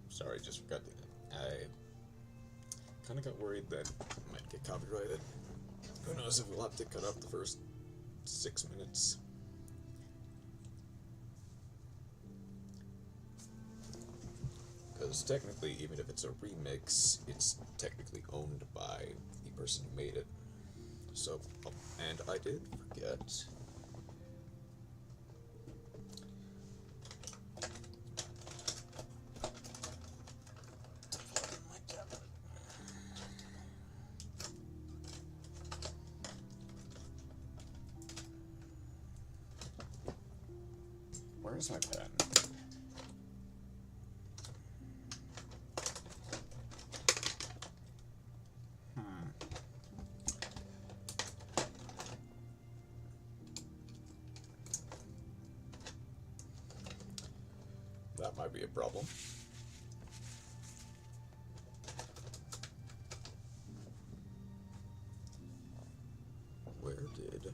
Sorry, just forgot to. I kind of got worried that it might get copyrighted. Who knows if we'll have to cut off the first 6 minutes. Because technically, even if it's a remix, it's technically owned by the person who made it. So, oh, and I did forget. Where's my pen? That might be a problem. Where did...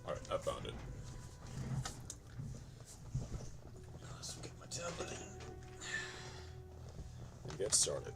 Alright, I found it. Let's get my tablet in and get started.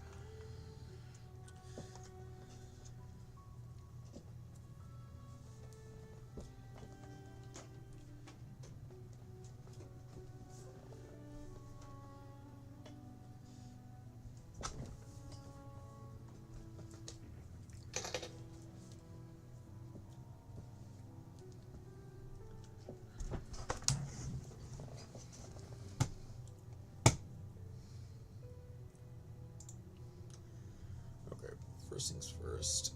First things first.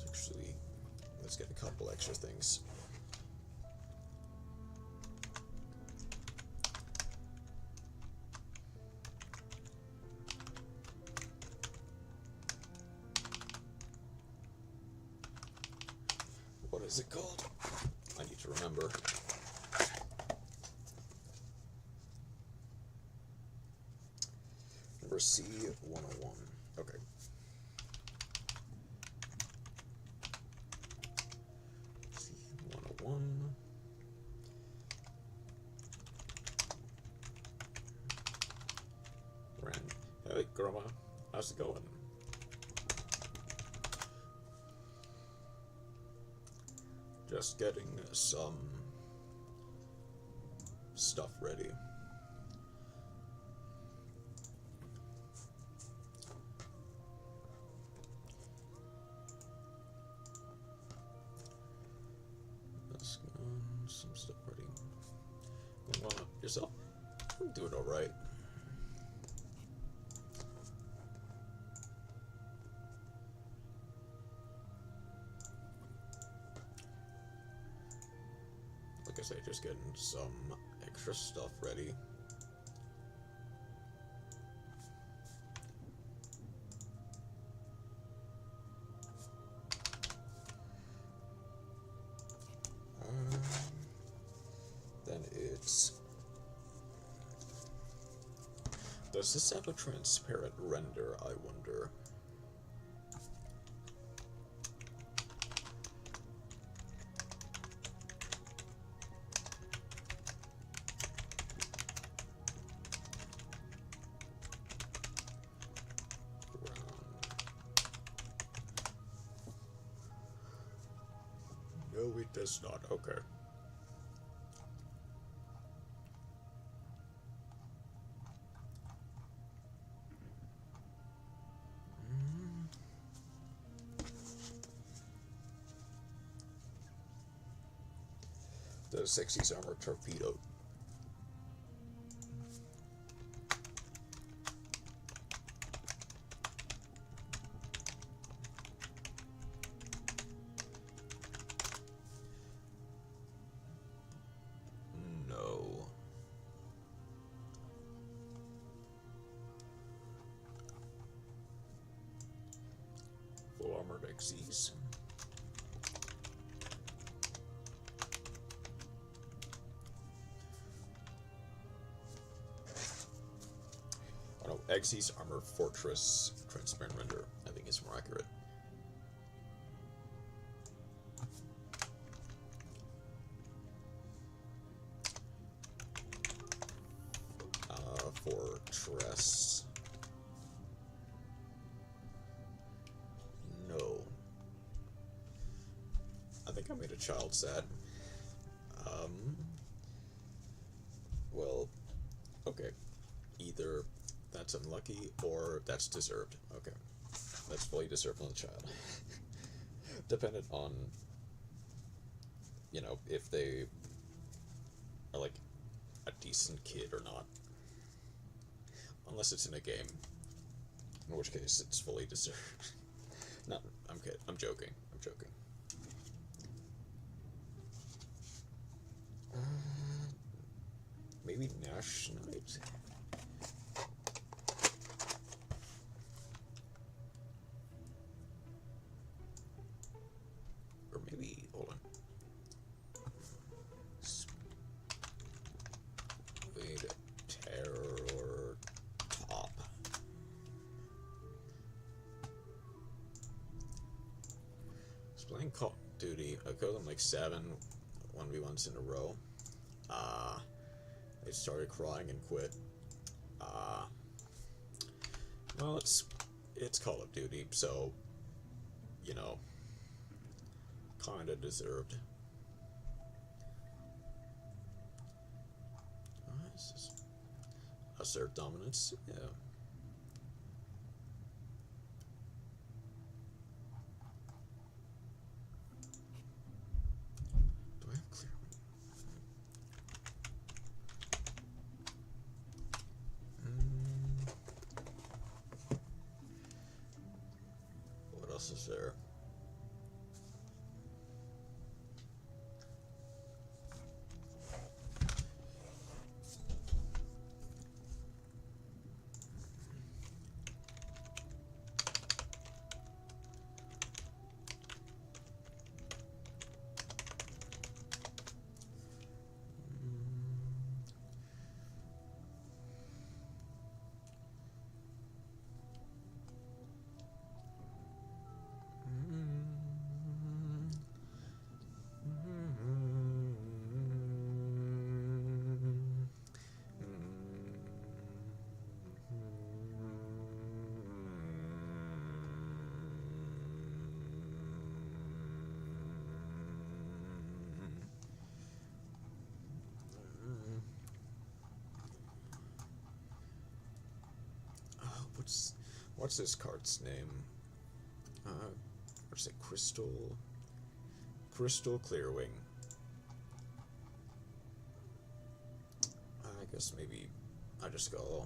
Actually, let's get a couple extra things. What is it called? I need to remember. Number C101. Okay. C101. Ran. Hey, Grandma. How's it going? Just getting some stuff ready. some stuff ready. Going on yourself? I'm doing alright. Like I say, just getting some extra stuff ready. Then it's... Does this have a transparent render, I wonder? No, it does not. Okay. The 60s armor torpedo. No. Full armored XCs. XC's Armor Fortress Transparent Render, I think is more accurate. Fortress. No. I think I made a child sad. Well, okay. Either that's unlucky, or that's deserved. Okay. That's fully deserved on the child. Dependent on, you know, if they are, like, a decent kid or not. Unless it's in a game. In which case, it's fully deserved. Not, I'm kidding. I'm joking. I'm joking. Maybe Nash Knight? Or maybe, hold on. Wait, Terror Top. I was playing Call of Duty. I killed them like 7 1v1s in a row. They started crying and quit. Well, it's Call of Duty, so, you know, kinda deserved. This is assert dominance, yeah. Do I have clear? What else is there? What's this card's name? What's it? Crystal Clearwing. guess maybe I just go.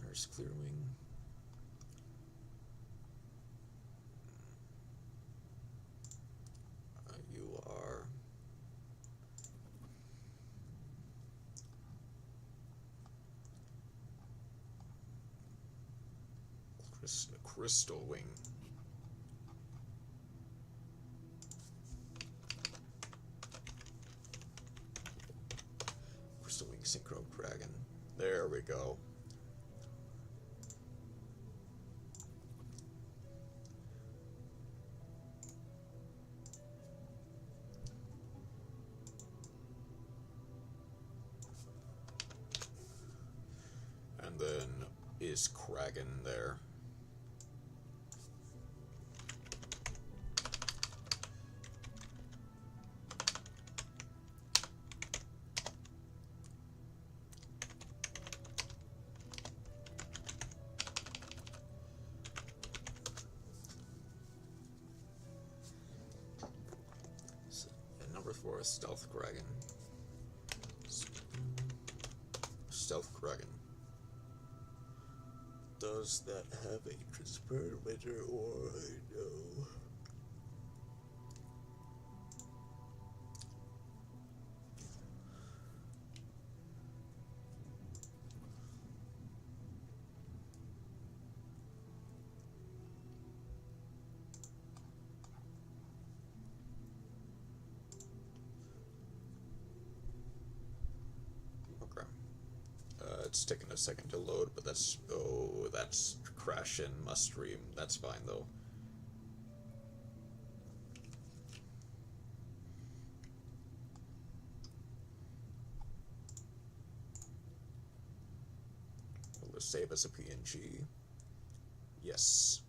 There's clear wing. You are. Crystal wing. Crystal wing synchro dragon. There we go. And then is Kragan there? Number 4 is Stealth Kragan. Stealth Kragan. Does that have a transparent emitter or no? It's taking a second to load, but that's crash and must stream. That's fine though. Will this save as a PNG? Yes.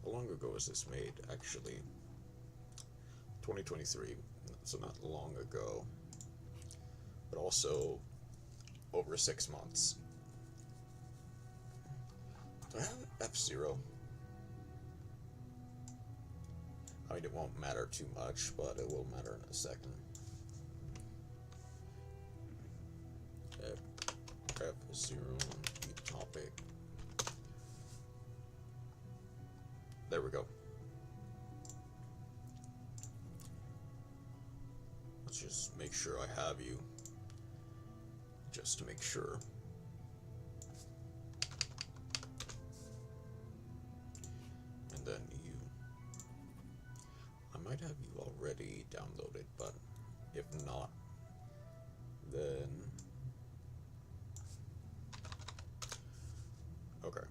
How long ago was this made, actually? 2023, so not long ago, but also over 6 months. Do I have F-Zero? I mean, it won't matter too much, but it will matter in a second. F-Zero, topic. There we go. Let's just make sure I have you. Just to make sure. And then you. I might have you already downloaded, but if not, then. Okay.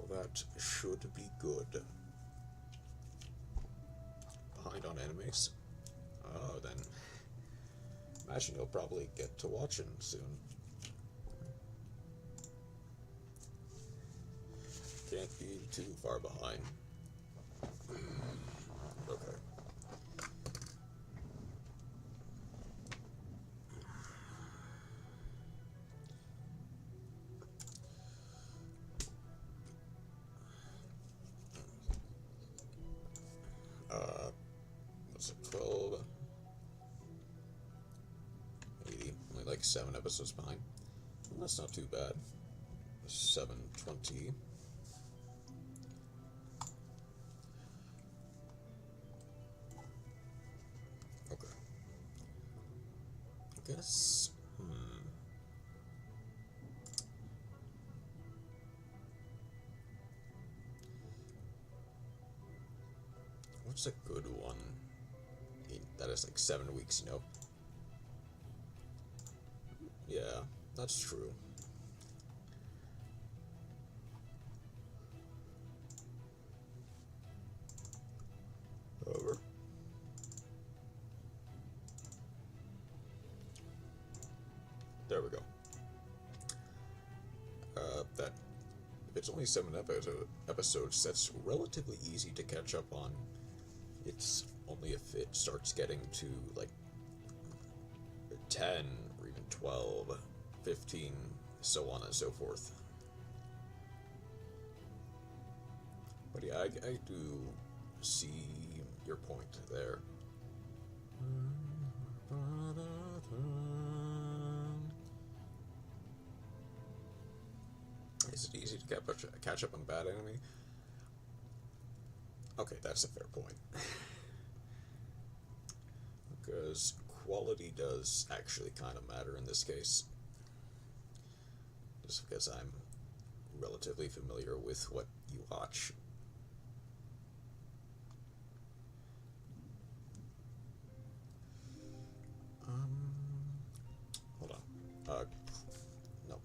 That should be good. Behind on enemies. Then imagine you'll probably get to watching soon. Can't be too far behind. Okay. What's it, 12? 80, only like 7 episodes behind. Well, that's not too bad. 720. Okay. I guess. What's a good one? That is like 7 weeks, you know? Yeah, that's true. it's only 7 episodes. That's relatively easy to catch up on. It's only if it starts getting to like 10 or even 12, 15, so on and so forth. But yeah, I do see your point there. Is it easy to catch up on bad anime? Okay, that's a fair point. Because quality does actually kind of matter in this case. Just because I'm relatively familiar with what you watch. Hold on. No.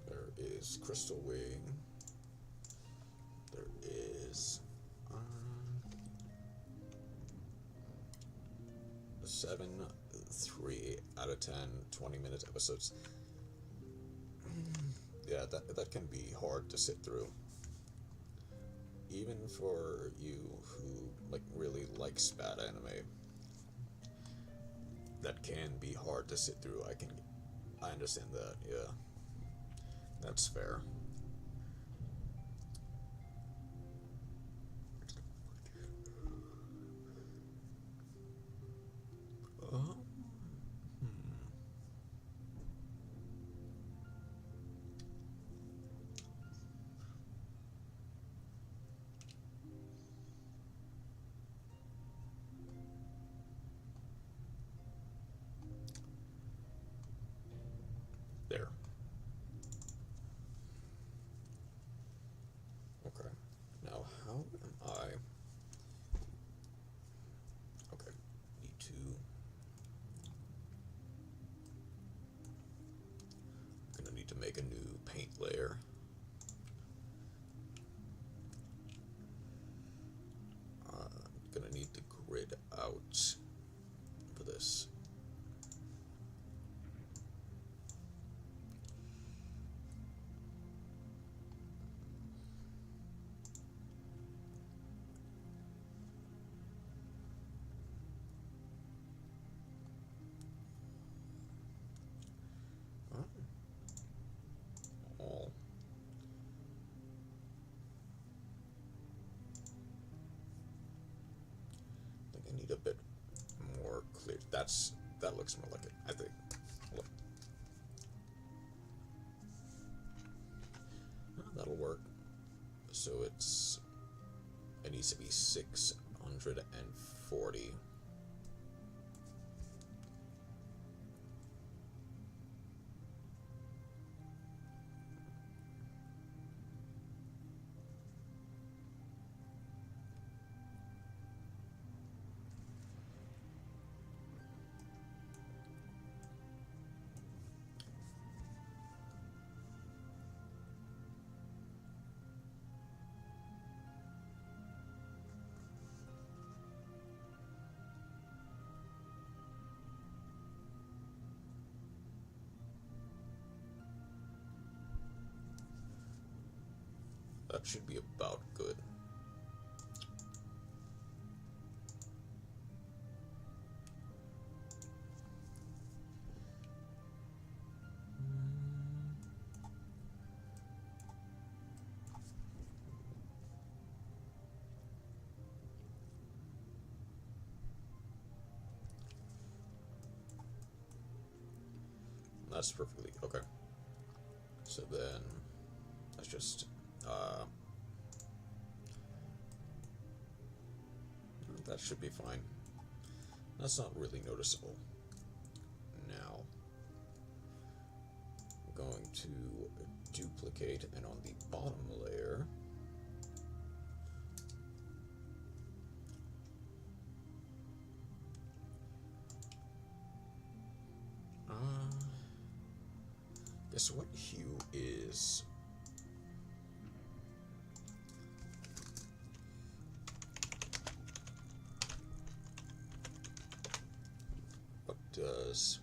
There is Crystal Wing. There is 7, 3 out of 10, 20-minute episodes. Yeah, that can be hard to sit through. Even for you who like really likes bad anime, that can be hard to sit through. I understand that. Yeah, that's fair. There. Okay. Now, how am I? Okay. Need to. I'm gonna need to make a new paint layer. I'm gonna need to grid out for this. A bit more clear. That looks more like it, I think. Look. That'll work. So it needs to be 640. That should be about good. That's perfectly okay. So then let's just that should be fine. That's not really noticeable. Now I'm going to duplicate, and on the bottom layer guess what hue is does.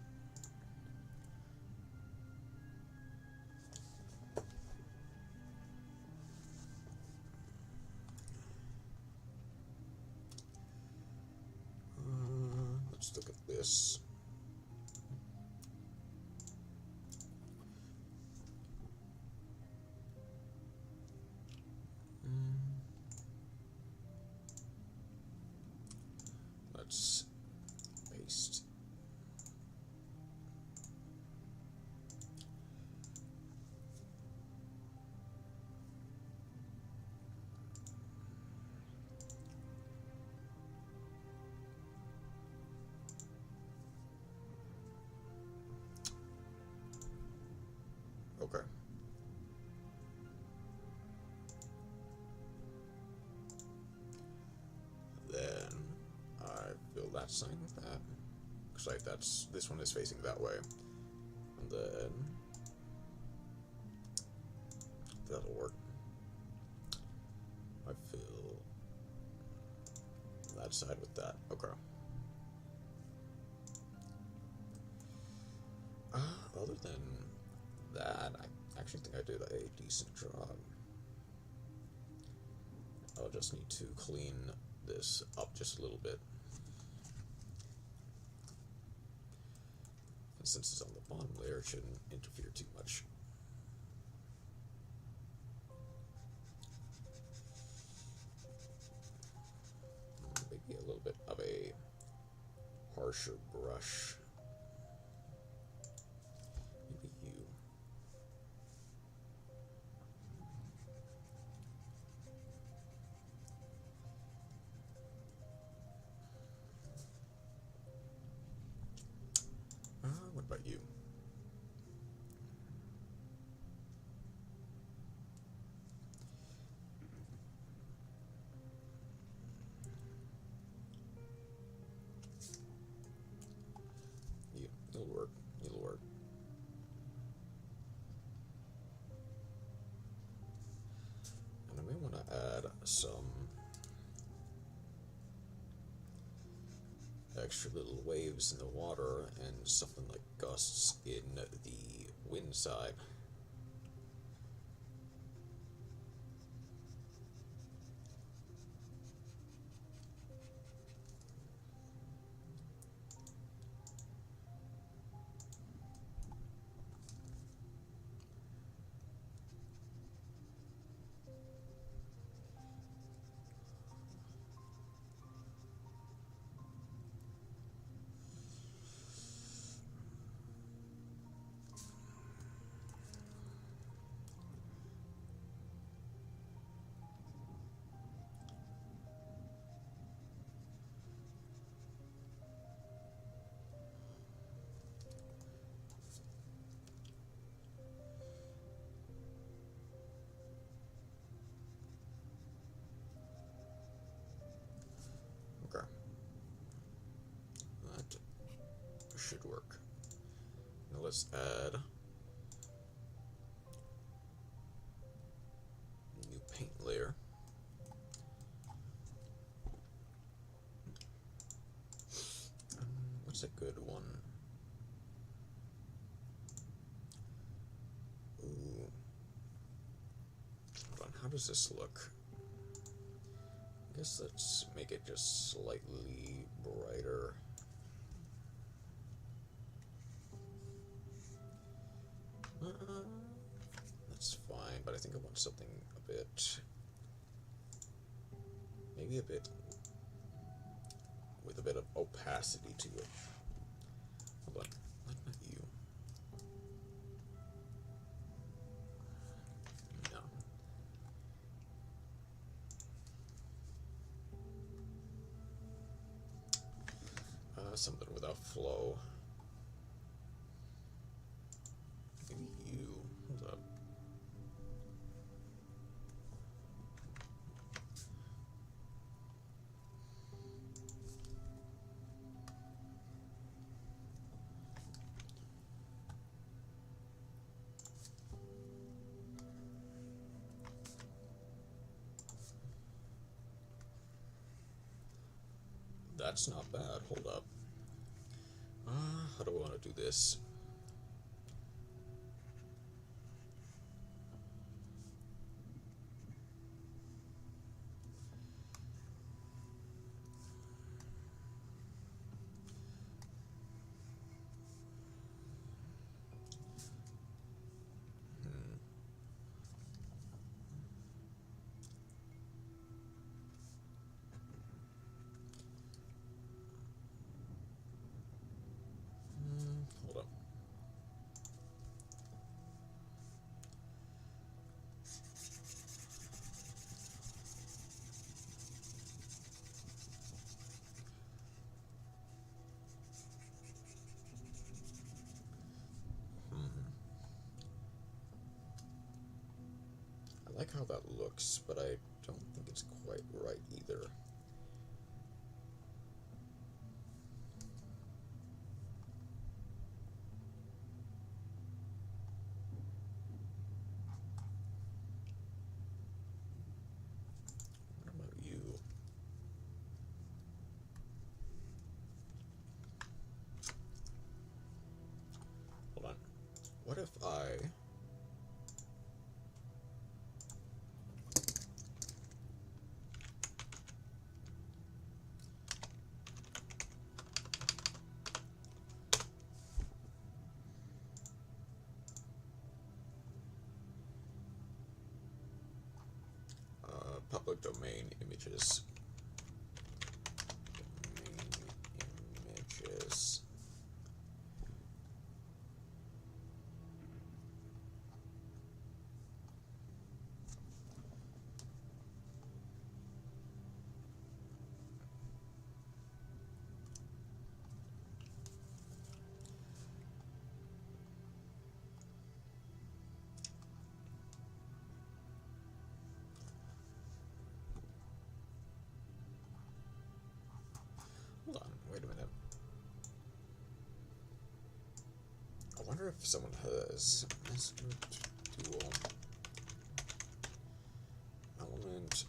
Let's look at this. Let's paste. Okay. Then I fill that sign with that. Looks like this one is facing that way. And then that'll work. I fill that side with that. Okay. Other than that, I actually think I did a decent job. I'll just need to clean this up just a little bit. And since it's on the bottom layer, it shouldn't interfere too much. Maybe a little bit of a harsher brush. Maybe you. What about you? It'll work. It'll work. And I may want to add some extra little waves in the water and something like gusts in the wind side. Okay. That should work. Now let's add new paint layer. What's a good one? Ooh. Hold on, how does this look? I guess let's make it just slightly brighter. That's fine, but I think I want something a bit, maybe a bit, with a bit of opacity to it. Hold on, what about you? No. Something without flow. Maybe you. Hold up. That's not bad. Hold up. do I want to do this? Hold up. I like how that looks, but I don't think it's quite right either. What about you? Hold on. What if I... public domain images. Domain images. Hold on, wait a minute. I wonder if someone has dual element.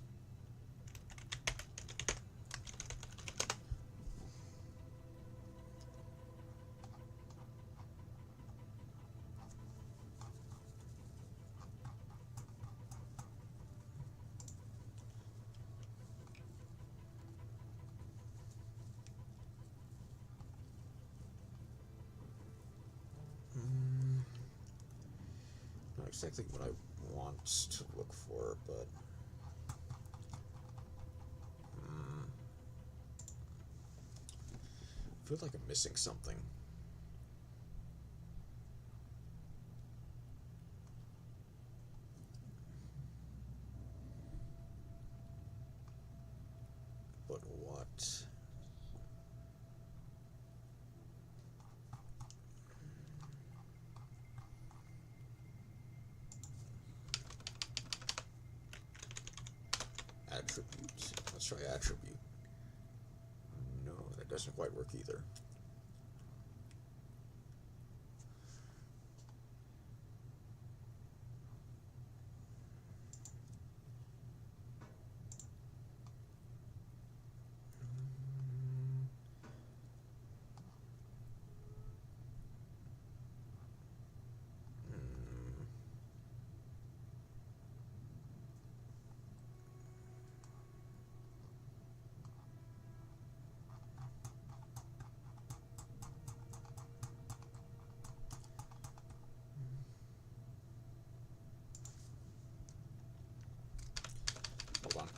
Not exactly what I want to look for, but I feel like I'm missing something. But what? Attribute. Let's try attribute. No, that doesn't quite work either. Hold on.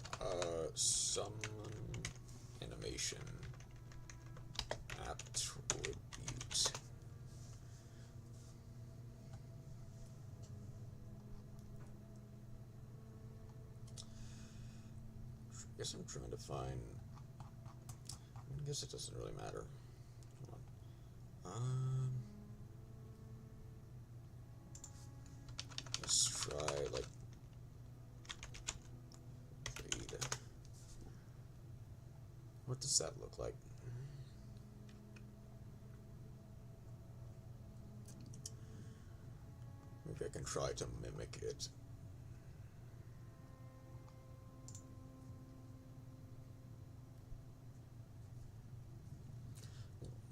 Some animation attribute. I guess I'm trying to find. I guess it doesn't really matter. Hold on. Let's try like. What does that look like? Maybe I can try to mimic it.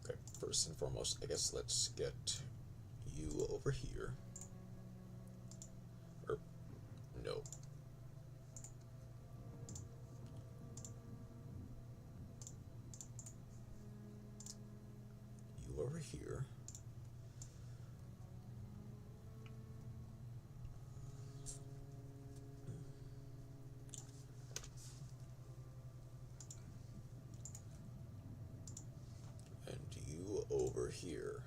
Okay, first first and foremost, I guess let's get you over here. Or, no. You over here. And you over here.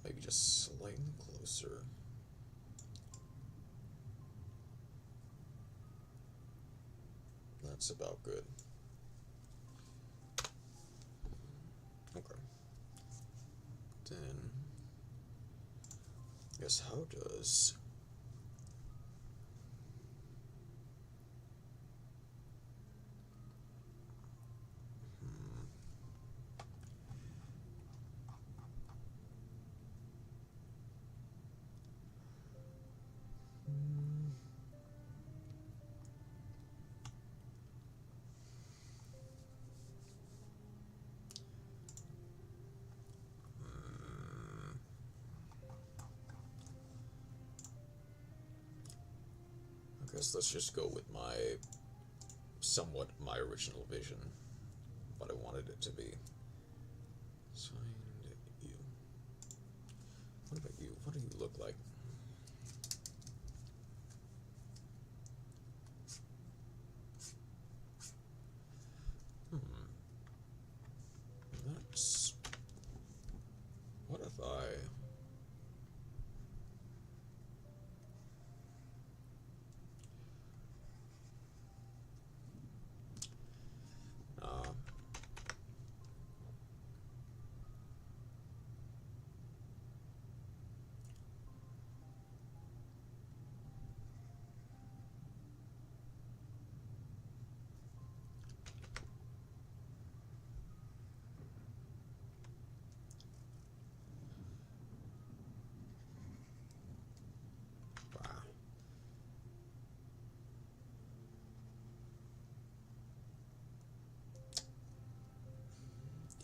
Maybe just slightly closer. That's about good. Okay. Then, I guess how does I guess let's just go with my original vision, what I wanted it to be. Signed you. What about you? What do you look like? That's... What if I...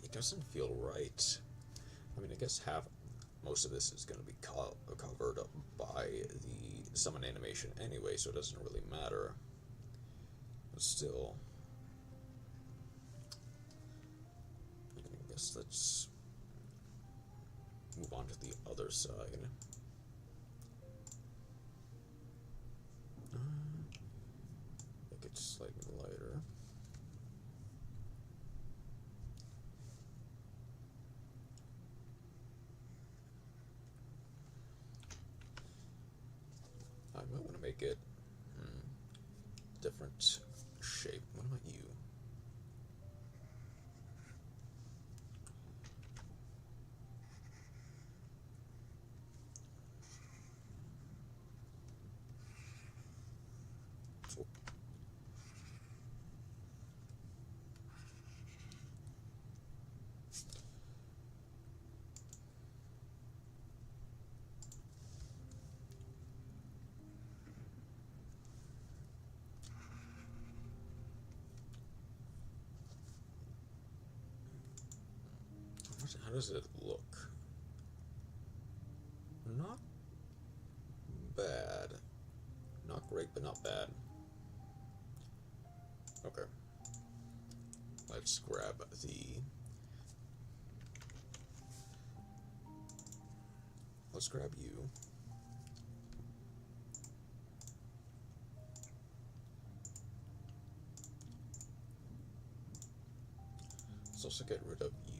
It doesn't feel right. I mean, I guess most of this is going to be covered up by the summon animation anyway, so it doesn't really matter. But still, I guess let's move on to the other side. Make it slightly lighter. I might want to make it different shape. What about you? How does it look? Not bad. Not great, but not bad. Okay. Let's grab the... Let's grab you. Let's also get rid of you.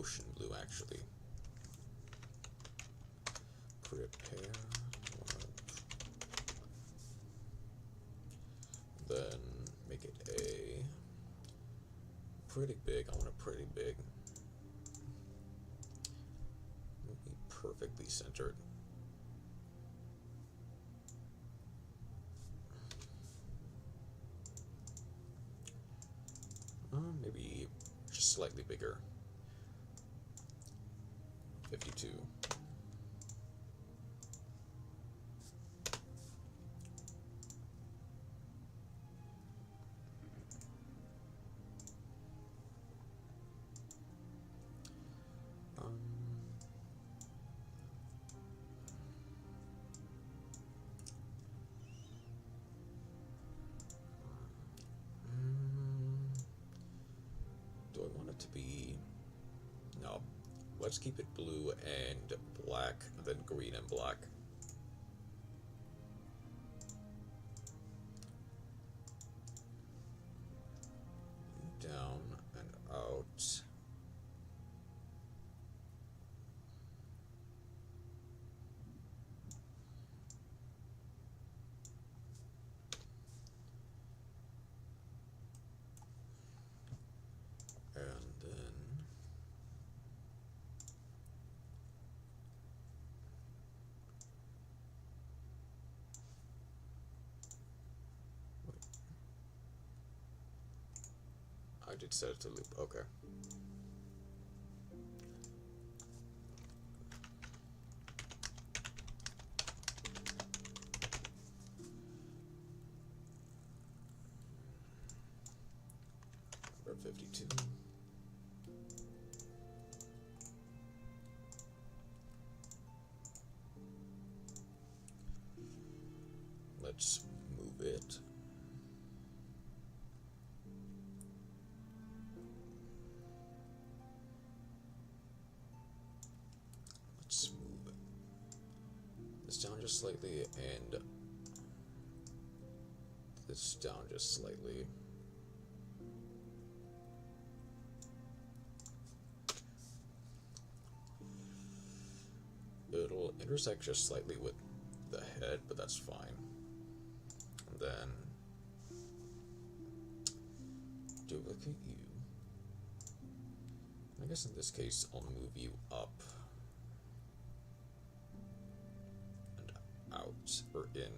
ocean blue actually. Prepare. Then make it a pretty big. I want it pretty big. Be perfectly centered. Maybe just slightly bigger. 52. Do I want it to be... No. Let's keep it blue and black, then green and black. Down and out. And then I did set it to loop, okay. Number 52. Let's move it. Let's move this down just slightly and this down just slightly. It'll intersect just slightly with the head, but that's fine. And then duplicate you. I guess in this case I'll move you up and out or in.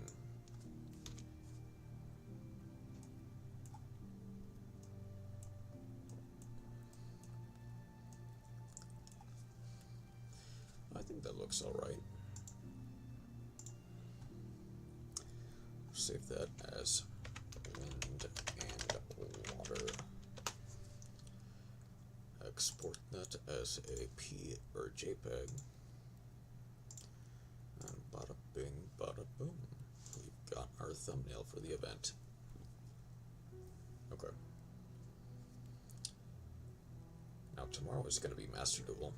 I think that looks alright. Save that as wind and water. Export that as a P or JPEG. And bada bing, bada boom. We've got our thumbnail for the event. Okay. Now tomorrow is going to be Master Duel.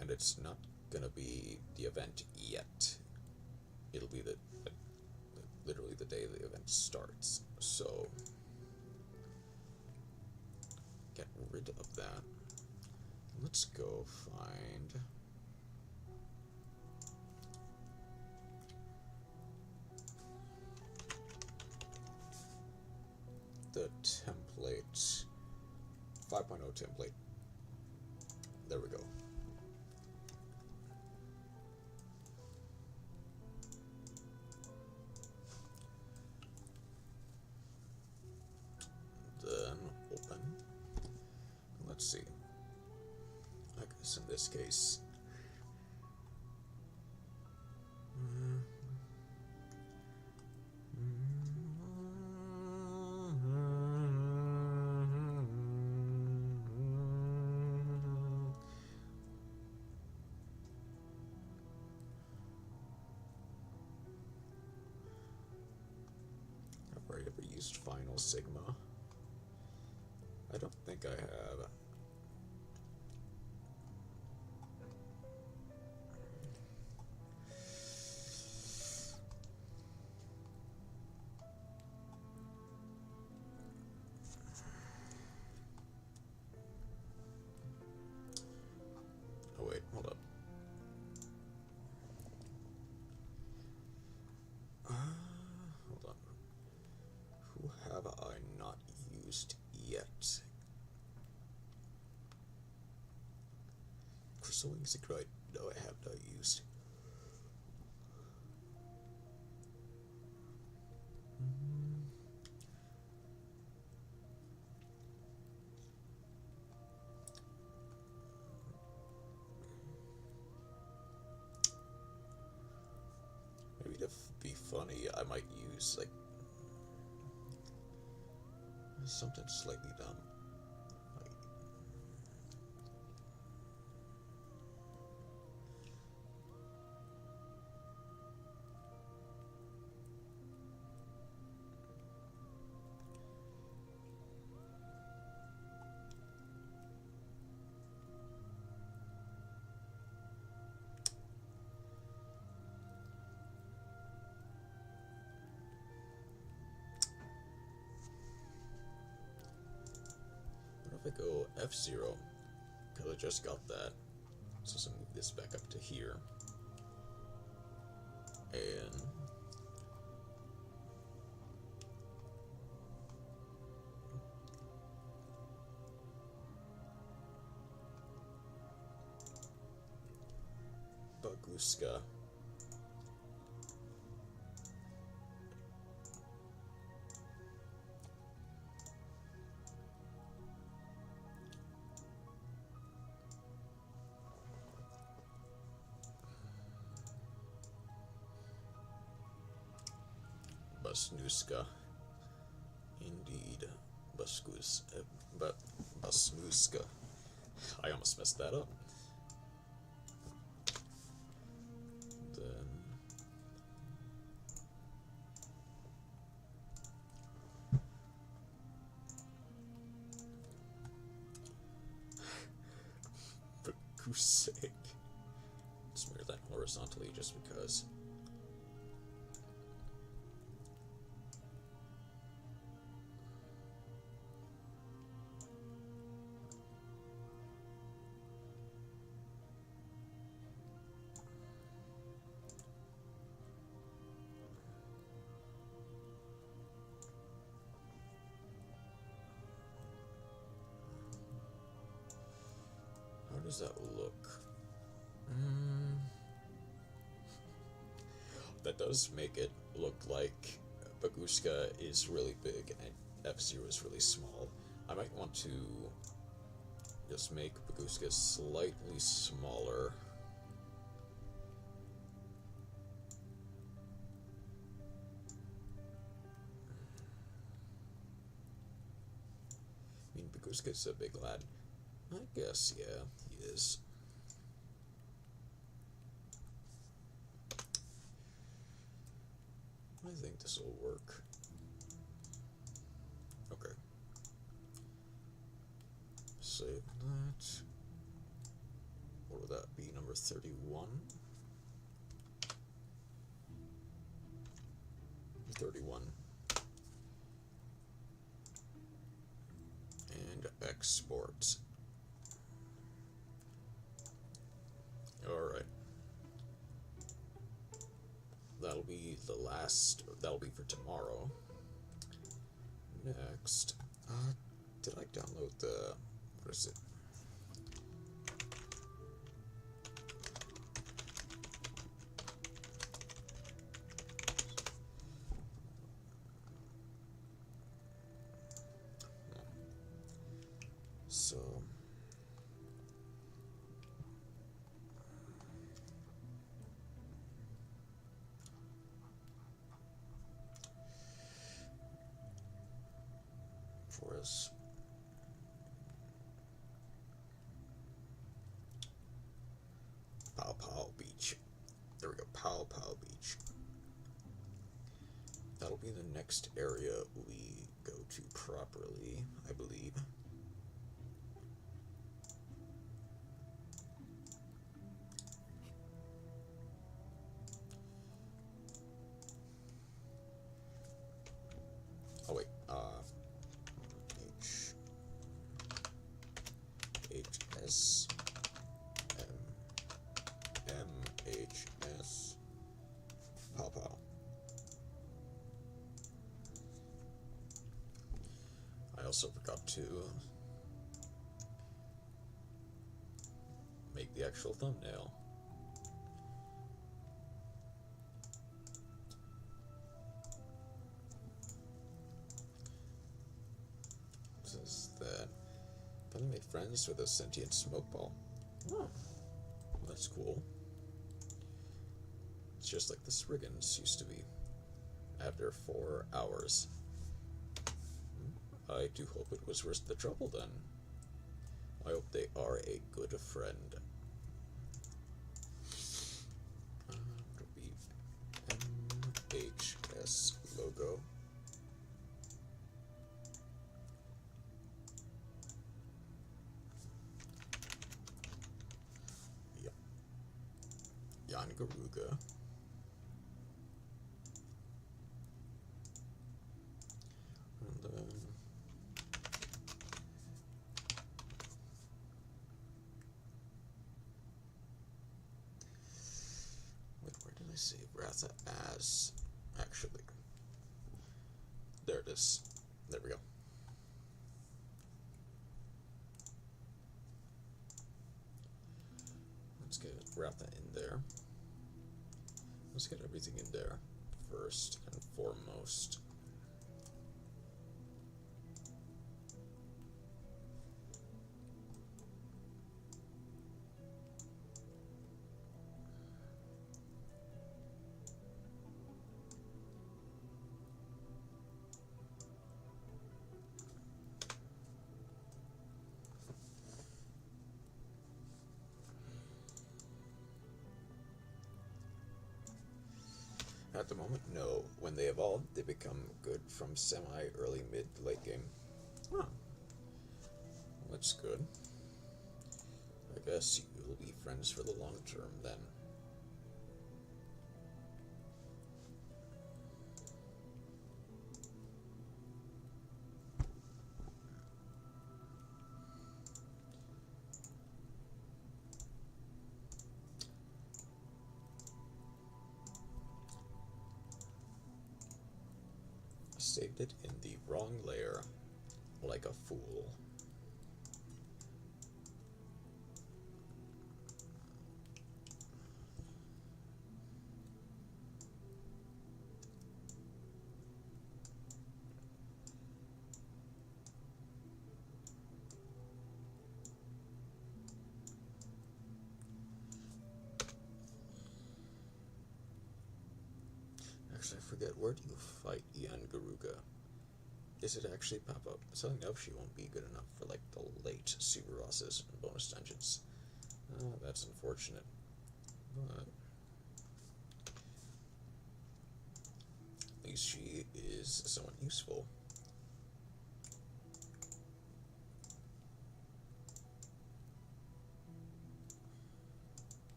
And it's not gonna be the event yet. It'll be literally the day the event starts. So get rid of that. Let's go find the template 5.0 template. There we go. Let's see. I guess in this case, have I ever used Final Sigma? I don't think I have. Who have I not used yet? Crystal Wings Ignite, no, I have not used. Maybe to be funny, I might use like something slightly dumb. If I go F0, because I just got that, so let's move this back up to here, and Baguska. Basnuska. Indeed. Basnuska. I almost messed that up. Then for goose sake. Smear that horizontally just because. How does that look? That does make it look like Baguska is really big and F0 is really small. I might want to just make Baguska slightly smaller. I mean, Baguska's a big lad. I guess, yeah, he is. I think this will work. Okay. Save that. What would that be? Number 31? 31. And export. Alright. That'll be the last, that'll be for tomorrow. Next, did I download the, what is it? So, for us, Pow Pow Beach. There we go, Pow Pow Beach. That'll be the next area we go to properly, I believe. Oh wait, HS MHS Pow Pow. also forgot to make the actual thumbnail. Says that finally made friends with a sentient smoke ball. Oh, that's cool. It's just like the Spriggans used to be. After 4 hours. I do hope it was worth the trouble then. I hope they are a good friend. MHS logo. Yep. Yangaruga. Save Ratha as actually. There it is. There we go. Let's get Ratha in there. Let's get everything in there first and foremost. At the moment, no. When they evolve, they become good from semi, early, mid, late game. Oh. That's good. I guess you'll be friends for the long term then. Saved it in the wrong layer, like a fool. Actually, I forget, where do you fight Yangaruga? Is it actually pop up? So I know she won't be good enough for like the late super bosses and bonus dungeons. Oh, that's unfortunate. But at least she is somewhat useful.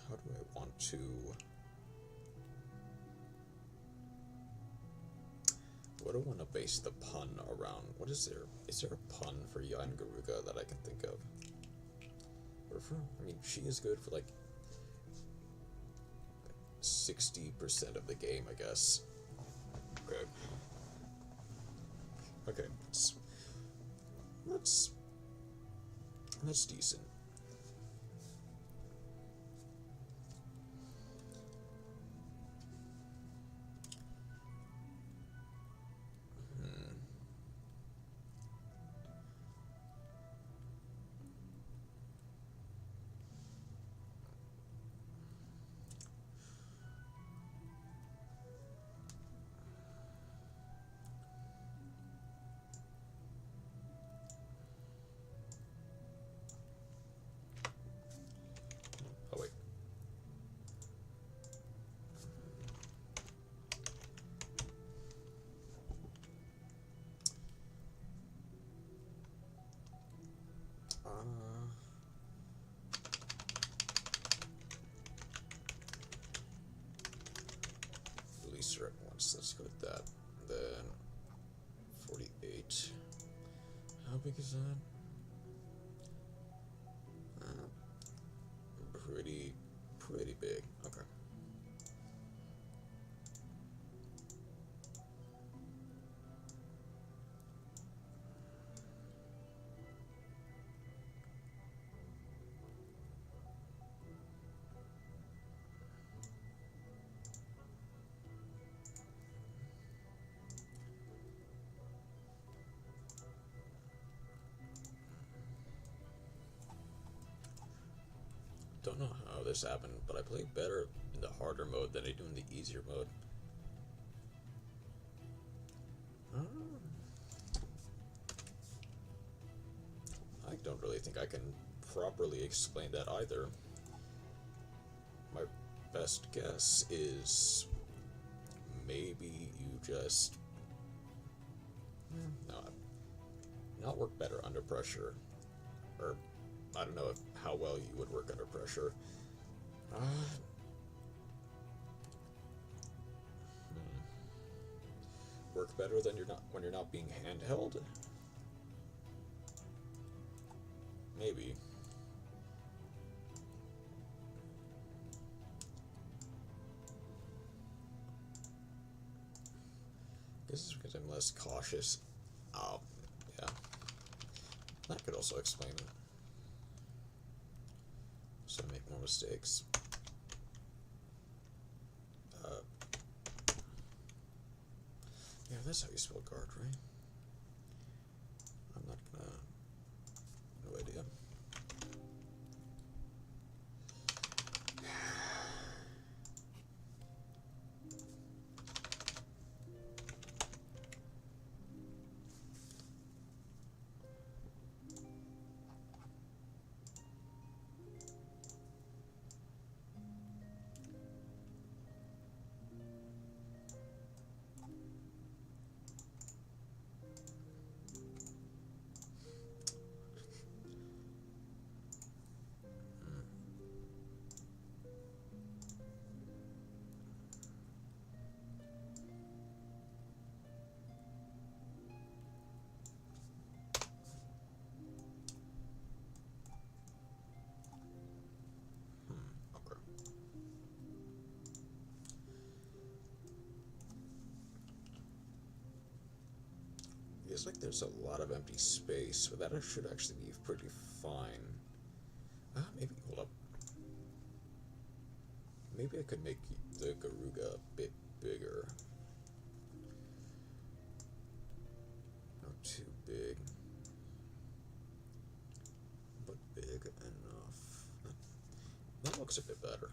How do I want to... What do I want to base the pun around? What is there? Is there a pun for Yangaruga that I can think of? Or for, I mean, she is good for like 60% of the game, I guess. Okay. Okay, that's decent. Oh wait. Release her at once. Let's go with that. Then 48. How big is that? Pretty big. Okay. Don't know how this happened, but I play better in the harder mode than I do in the easier mode. I don't really think I can properly explain that either. My best guess is maybe you just not work better under pressure, or I don't know how well you would work under pressure. Work better than when you're not being handheld? Maybe. This is because I'm less cautious. Oh, yeah. That could also explain it. So I make more mistakes. Yeah, that's how you spell guard, right? I'm not gonna... No idea. Feels like there's a lot of empty space, but that should actually be pretty fine. Maybe, hold up. Maybe I could make the Garuga a bit bigger. Not too big, but big enough. That looks a bit better.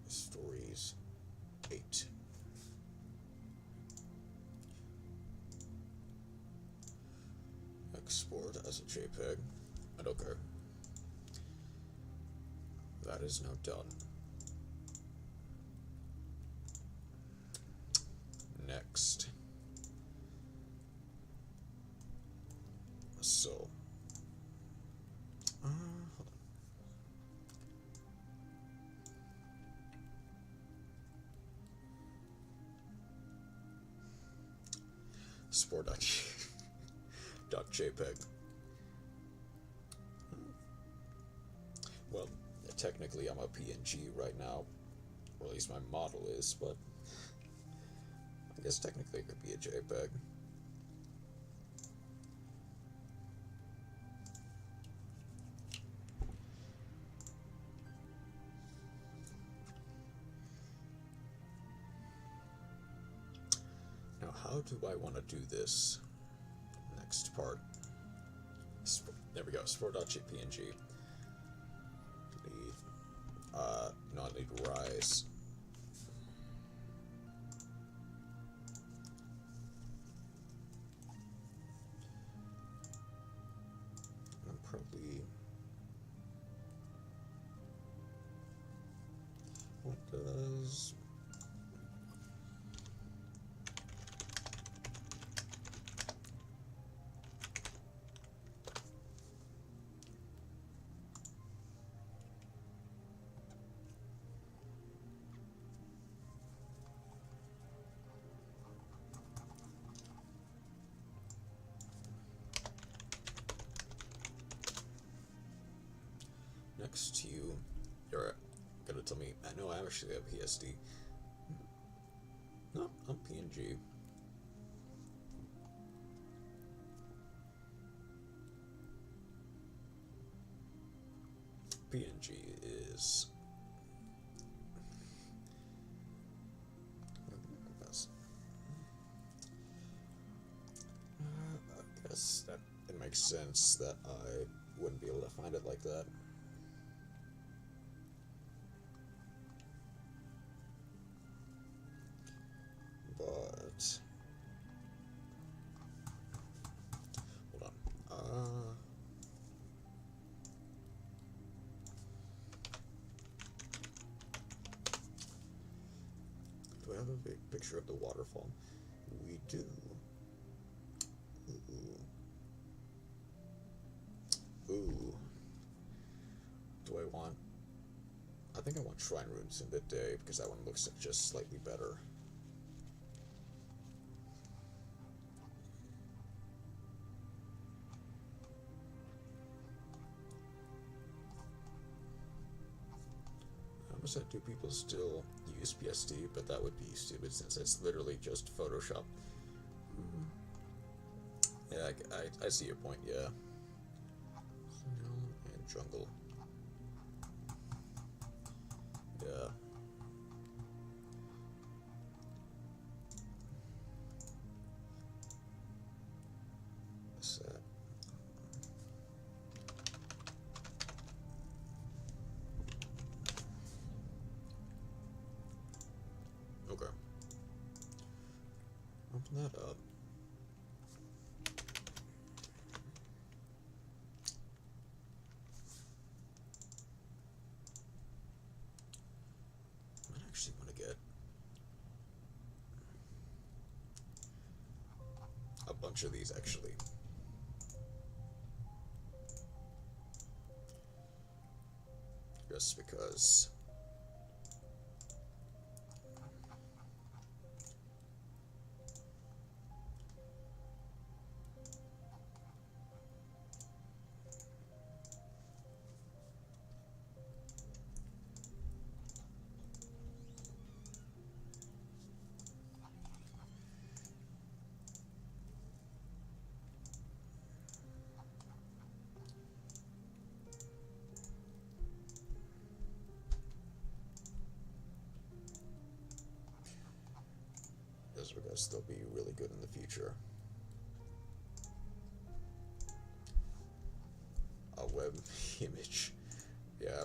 Stories 8. Export as a JPEG. And okay. That is now done. Next. So. Hold on. Sport.jpg. Well, technically I'm a PNG right now, or at least my model is, but I guess technically it could be a JPEG. Now, how do I want to do this? Next part. There we go, sport.jpng. Not need rise. I'm probably... What does next to you, you're gonna tell me, I know I actually have PSD. No, I'm PNG. PNG is... I guess that it makes sense that I wouldn't be able to find it like that. But hold on. Do I have a big picture of the waterfall? We do. Ooh. Do I want... I think I want Shrine Runes in midday, because that one looks just slightly better. I almost said, do people still use PSD? But that would be stupid, since it's literally just Photoshop. Yeah, I see your point, yeah. And jungle. Yeah. What's that? Okay. Open that up. Bunch of these actually. Just because we're gonna still be really good in the future. A web image, yeah.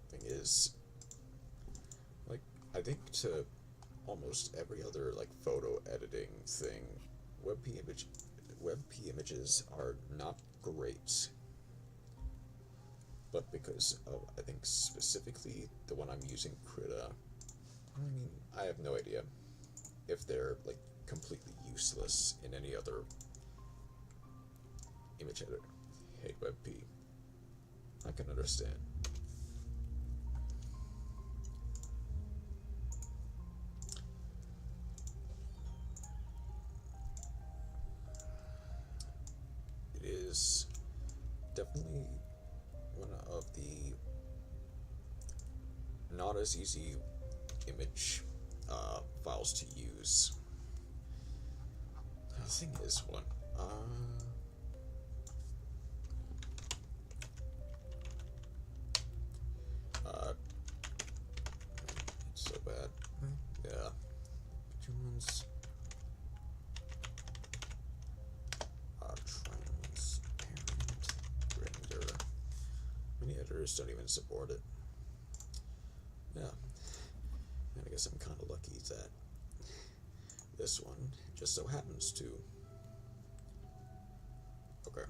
Thing is, like, I think to almost every other like photo editing thing, WebP images are not great. But because of, I think specifically the one I'm using, Krita. I mean, I have no idea if they're like completely useless in any other image editor. Hate WebP. I can understand. It is definitely one of the not as easy image files to use. The thing is, one it's so bad. Yeah, humans transparent render. Many editors don't even support it. Yeah. And I guess I'm kind of lucky that this one just so happens to. Okay.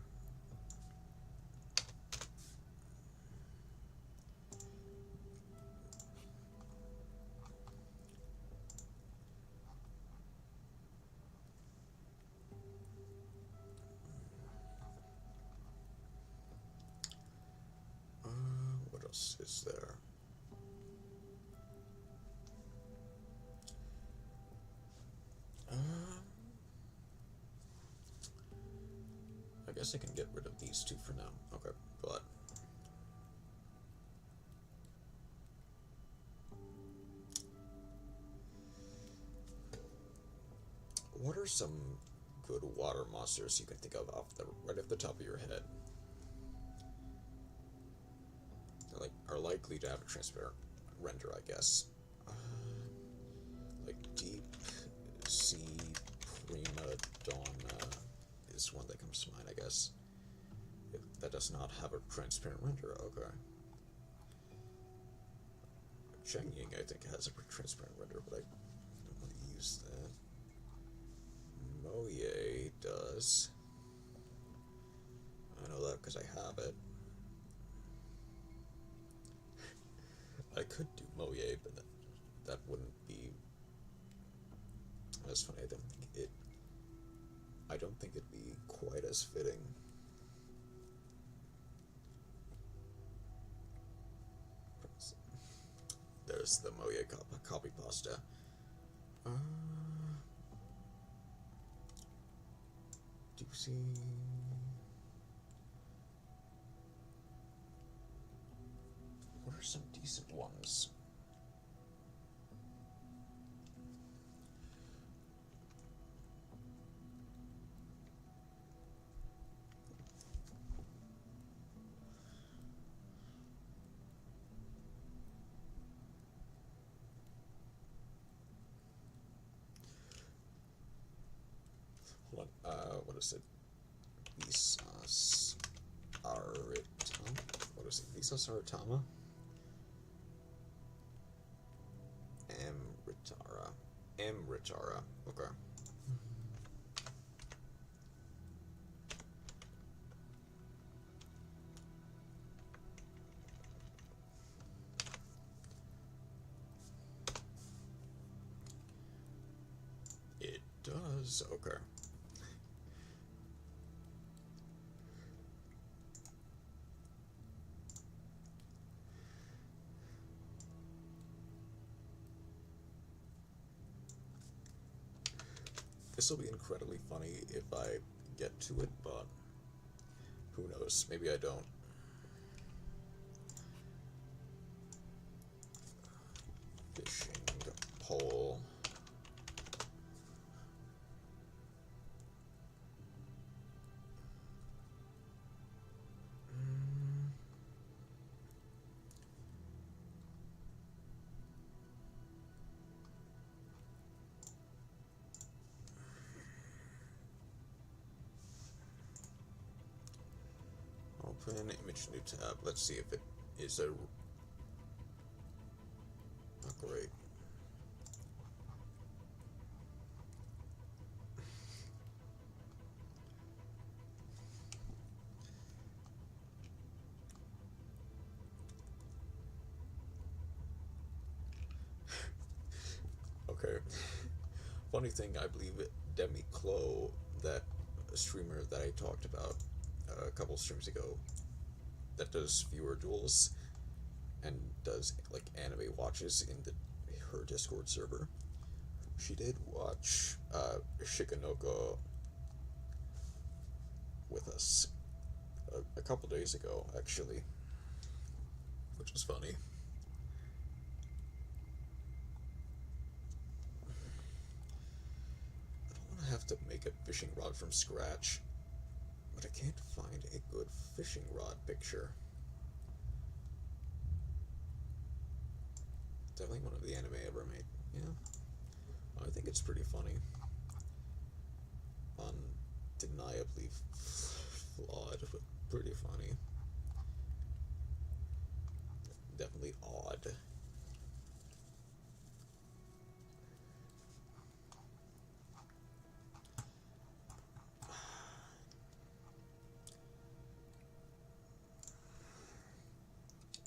What else is there? I guess I can get rid of these two for now. Okay, but what are some good water monsters you can think of right off the top of your head? Like, are likely to have a transparent render, I guess. Like deep sea prima donna is one that comes to mind, I guess. That does not have a transparent render. Okay. Cheng Ying, I think, has a transparent render, but I don't want to use that. Moye does. I know that because I have it. I could do Moye, but that wouldn't be. That's funny. I don't think it'd be quite as fitting. There's the Moye copy pasta. Do you see? What are some decent ones? What is it? Visas Aritama? What is it? Visas Aritama? Amritara. Okay. It does. Okay. This will be incredibly funny if I get to it, but who knows? Maybe I don't. Fishing pole. Open image new tab. Let's see if it is a. Oh, great. Okay. Funny thing, I believe Demi Clo, that streamer that I talked about a couple streams ago, that does viewer duels and does like anime watches in her Discord server. She did watch Shikanoko with us a couple days ago, actually, which was funny. I don't want to have to make a fishing rod from scratch, but I can't find a good fishing rod picture. Definitely one of the anime ever made. Yeah, I think it's pretty funny. Undeniably flawed, but pretty funny. Definitely odd.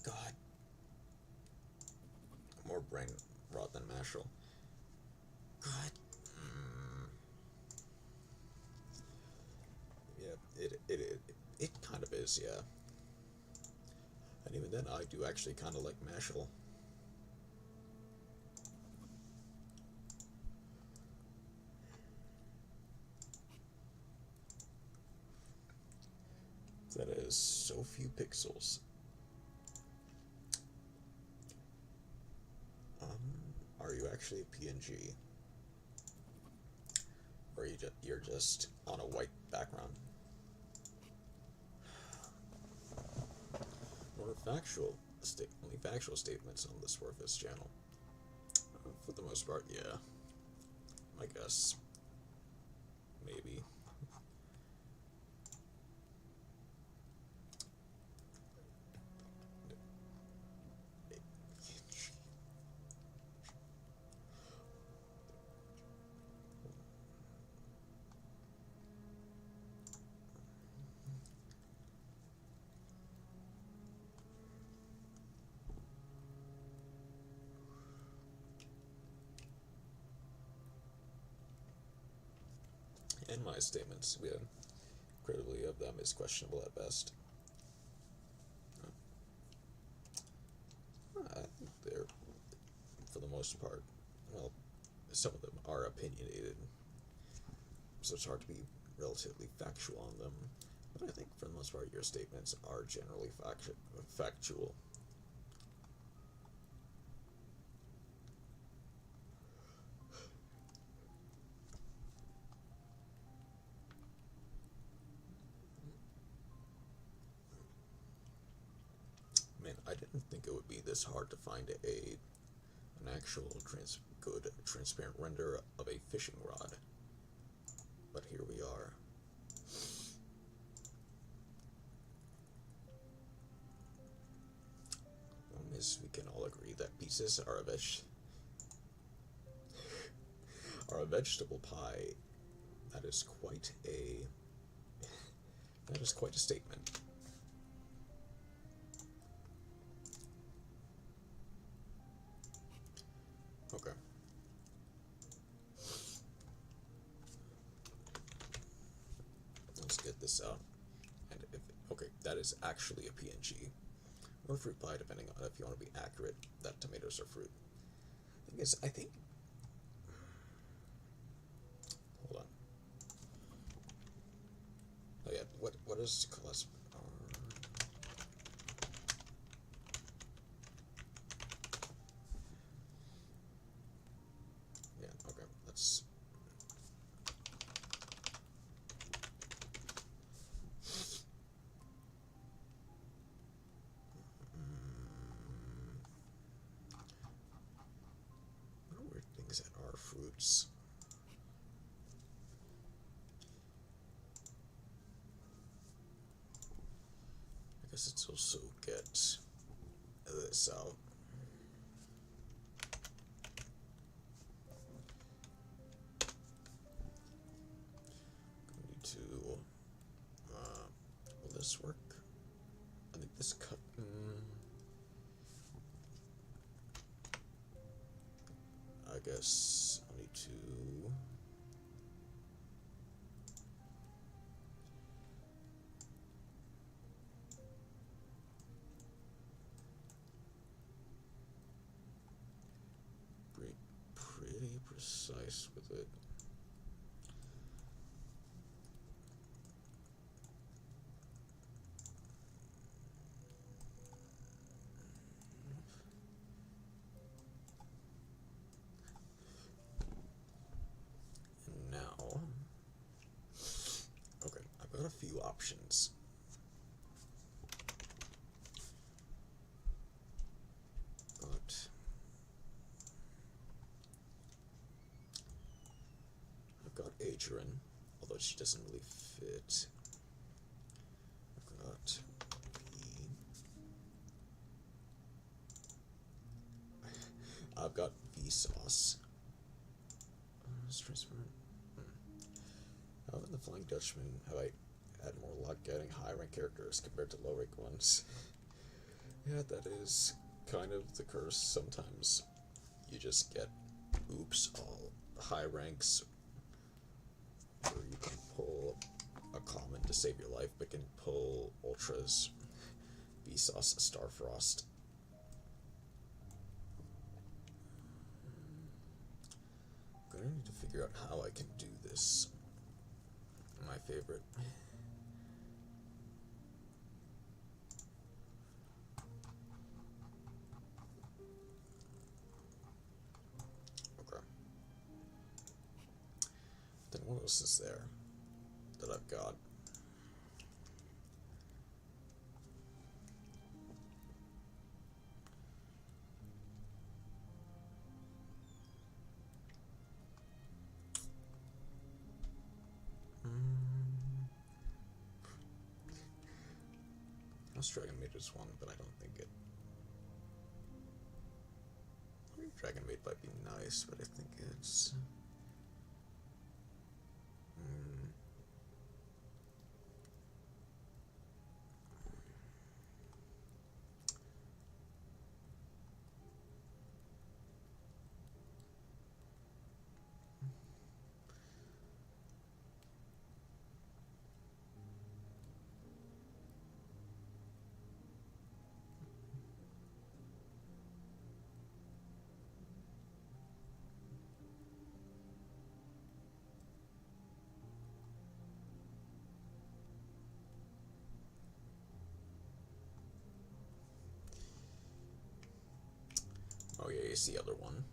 God. More brain rot than Mashal. God. Yeah, it kind of is, yeah. And even then, I do actually kind of like Mashal. has so few pixels. Are you actually a PNG? Or you're just on a white background? Only factual statements on the Swerfist channel. For the most part, yeah. I guess. Maybe. And my statements, yeah, incredibly of them is questionable at best. I think they're, for the most part, well, some of them are opinionated, so it's hard to be relatively factual on them. But I think for the most part, your statements are generally factual. Man, I didn't think it would be this hard to find an actual good transparent render of a fishing rod, but here we are. As we can all agree that pieces are a vegetable pie. That is quite a statement. Okay. Let's get this out. And okay, that is actually a PNG. Or fruit pie, depending on if you want to be accurate that tomatoes are fruit. Thing is, I think. Hold on. Oh yeah, what is cholesterol? Yeah, okay, let's. What are weird things that are fruits? I guess it's also get this out. Need to. Will this work? I think this cut. I guess I need to. Be pretty precise with it. Now, okay, I've got a few options. But I've got Adrian, although she doesn't really fit. I've got B. I've got Vsauce. It's transparent. How in the Flying Dutchman have I had more luck getting high rank characters compared to low rank ones? Yeah, that is kind of the curse. Sometimes you just get all high ranks where you can pull a common to save your life, but can pull ultras, Vsauce, Starfrost. I'm gonna need to figure out how I can do this. My favorite. else is there that I've got? Dragon Maid is one, but I don't think it. Dragon Maid might be nice, but I think it's. Oh yeah, it's the other one.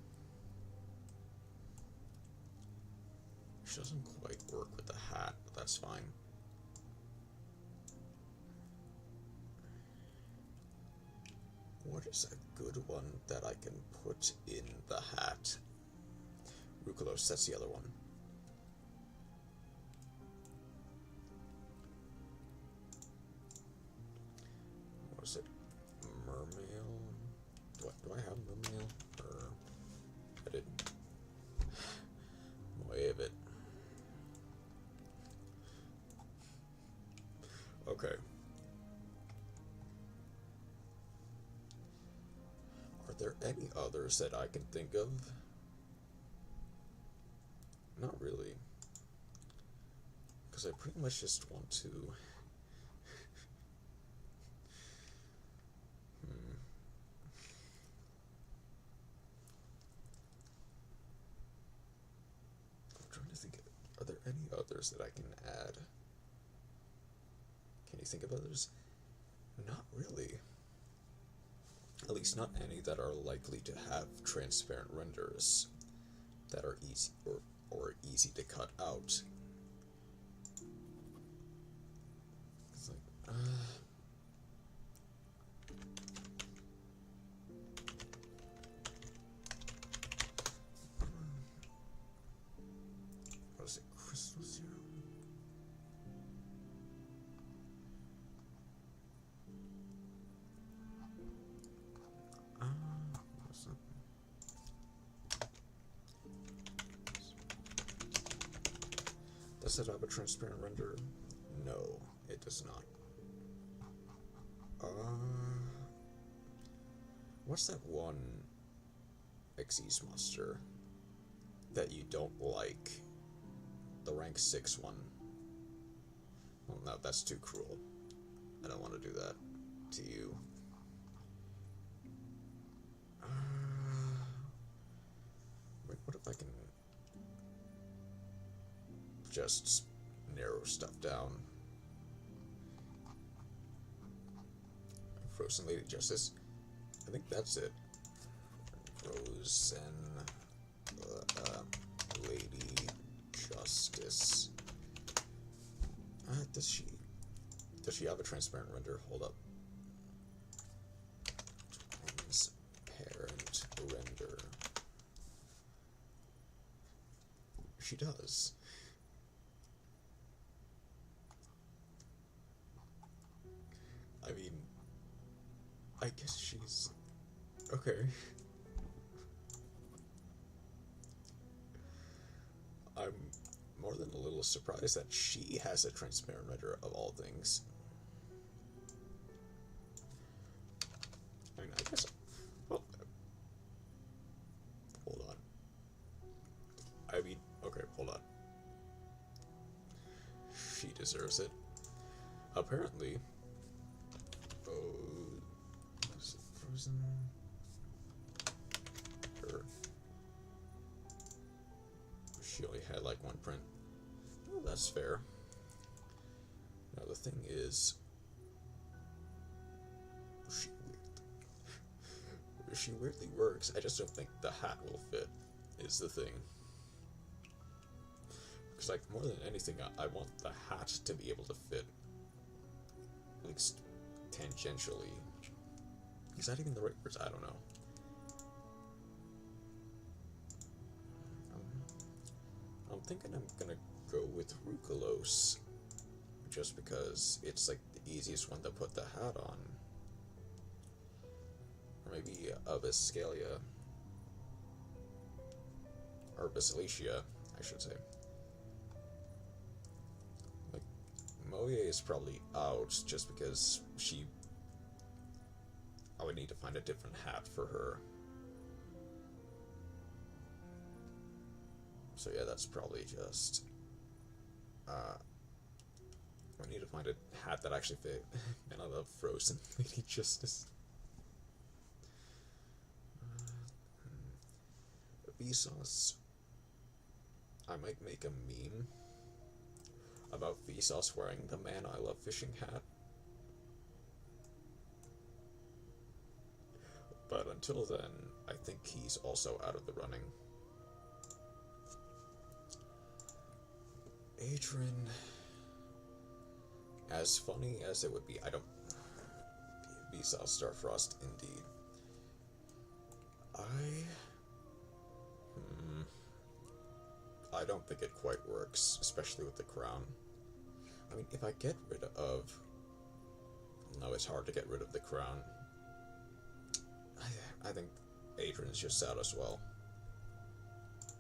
Which doesn't quite work with the hat, but that's fine. What is a good one that I can put in the hat? Ruculos, that's the other one. What is it? Mermail? Do I have mermail? Or I didn't. Wave it. Okay. Are there any others that I can think of? Not really. Because I pretty much just want to... I'm trying to think, are there any others that I can add? Can you think of others? Not really. At least not any that are likely to have transparent renders that are easy or easy to cut out. It's like, what is it? Crystal Serum? What's that? Does it have a transparent render? No, it does not. What's that one Xyz monster that you don't like? The rank 6 one. Well, no, that's too cruel. I don't want to do that to you. Wait, what if I can just narrow stuff down? Frozen Lady Justice. I think that's it. Frozen Lady Justice. Does she have a transparent render? Hold up. Transparent render. She does. I mean, I guess she's okay. I'm more than a little surprised that she has a transparent render of all things. I mean, I guess. Well, hold on. I mean, okay, hold on. She deserves it. Apparently. Was it Frozen? Or she only had like one print. Oh, that's fair. Now the thing is, she weirdly works. I just don't think the hat will fit. Is the thing. Because Because, like, more than anything, I want the hat to be able to fit, at least tangentially. Is that even the right words? I don't know. I'm thinking I'm gonna go with Rucolos, just because it's like the easiest one to put the hat on. Or maybe Abascalia. Or Basilicia, I should say. Like, Moye is probably out just because I would need to find a different hat for her. So yeah, that's probably just... I need to find a hat that actually fit. And I love Frozen Lady Justice. Vsauce. I might make a meme about Vsauce wearing the Man I Love Fishing hat. But until then, I think he's also out of the running. Adrian, as funny as it would be, I don't... Vsauce Starfrost, indeed. I don't think it quite works, especially with the crown. I mean, if I get rid of... No, it's hard to get rid of the crown. I think Adrian's just out as well.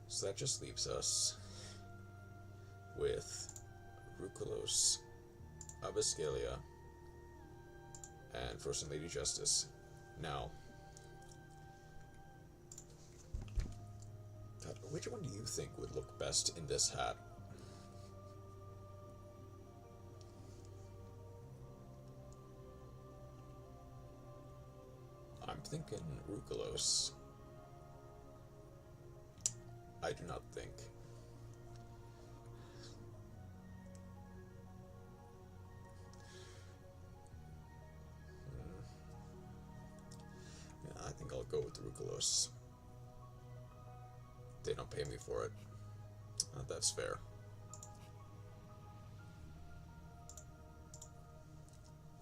So that just leaves us with Rucolos, Abascalia, and Frozen Lady Justice. Now, God, which one do you think would look best in this hat? I'm thinking Rucolos. I do not think. Yeah, I think I'll go with Rucolos. They don't pay me for it. That's fair.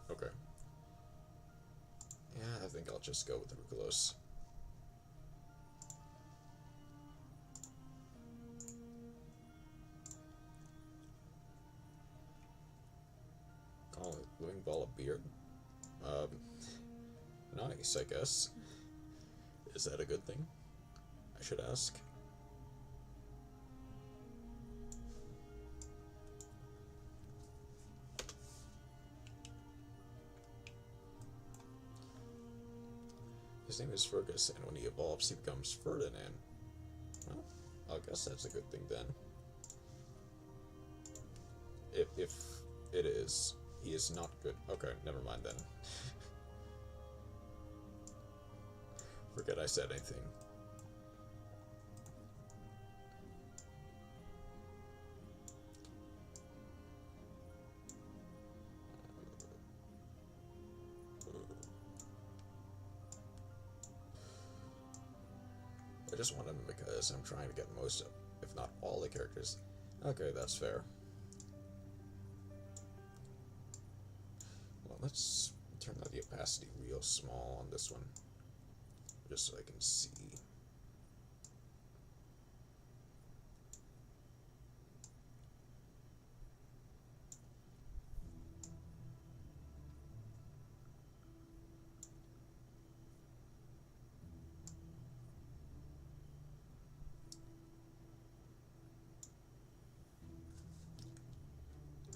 Okay. Yeah, I think I'll just go with Rucolos. Call it Living Ball of Beard. Nice, I guess. Is that a good thing? I should ask. His name is Fergus, and when he evolves, he becomes Ferdinand. Well, I guess that's a good thing then. If it is, he is not good. Okay, never mind then. Forget I said anything. I just want him because I'm trying to get most of, if not all the characters. Okay, that's fair. Well, let's turn the opacity real small on this one, just so I can see.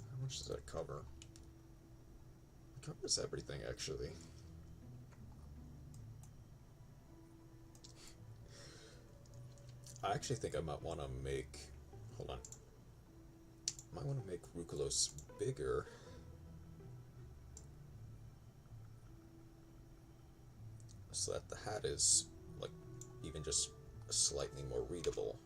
How much does that cover? It covers everything, actually. I actually think I might want to make... Hold on. Might want to make Rucolos bigger. So that the hat is, like, even just slightly more readable.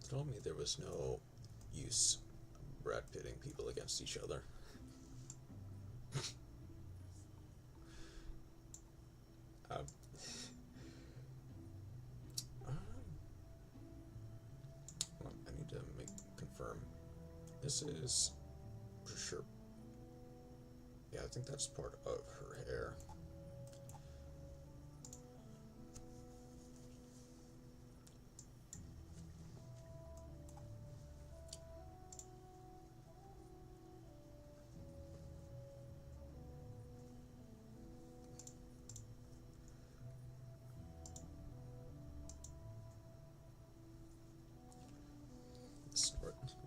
Told me there was no use Brad pitting people against each other. um, I need to confirm. This is for sure. Yeah, I think that's part of her hair.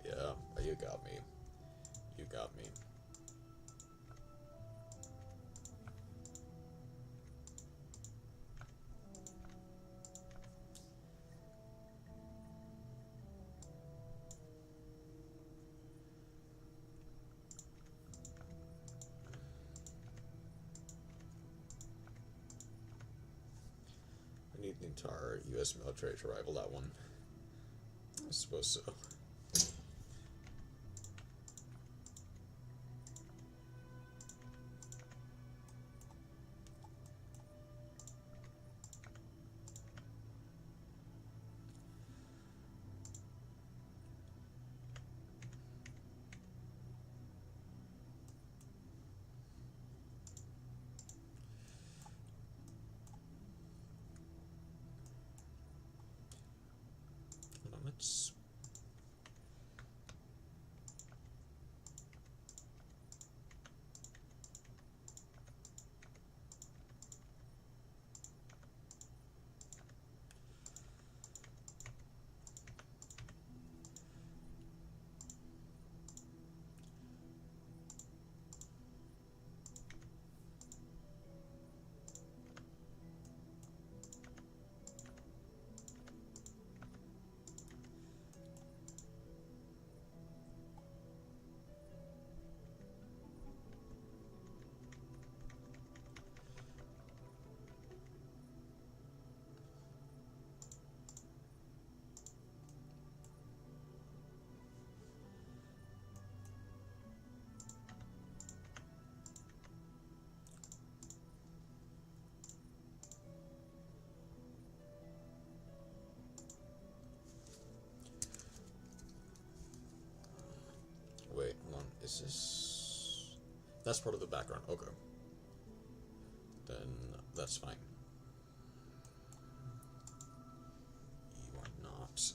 Yeah, you got me. You got me. I need the entire U.S. military to rival that one. I suppose so. Let's wait, hold on. Is this... That's part of the background. Okay. Then that's fine. You are not.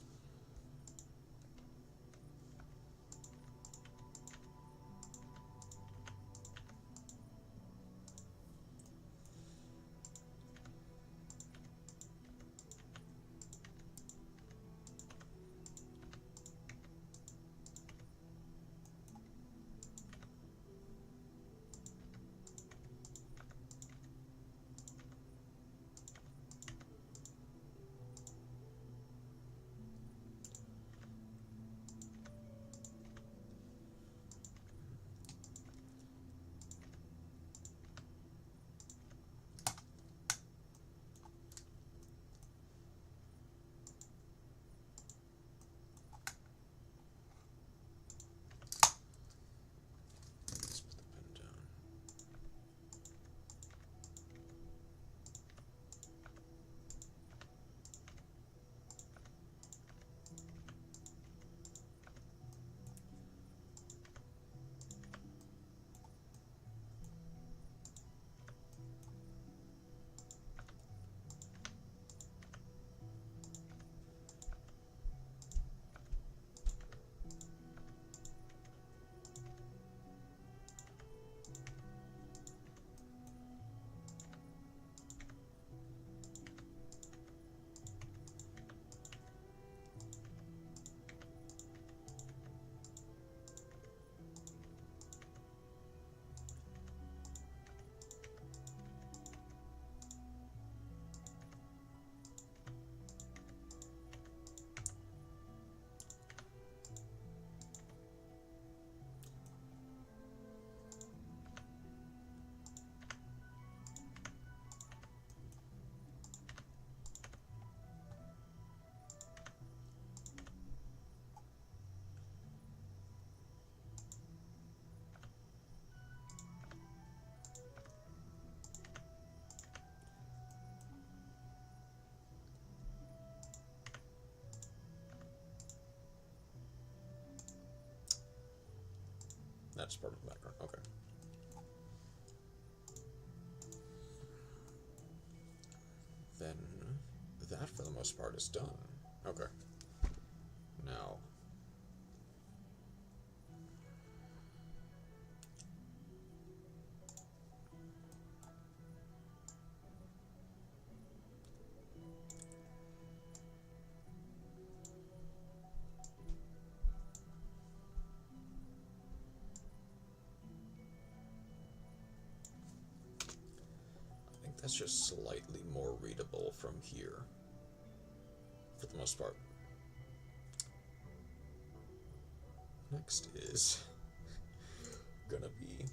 That's part of the background. Okay. Then that, for the most part, is done. Okay. Now, I think that's just slightly more readable from here, for the most part. Next is gonna be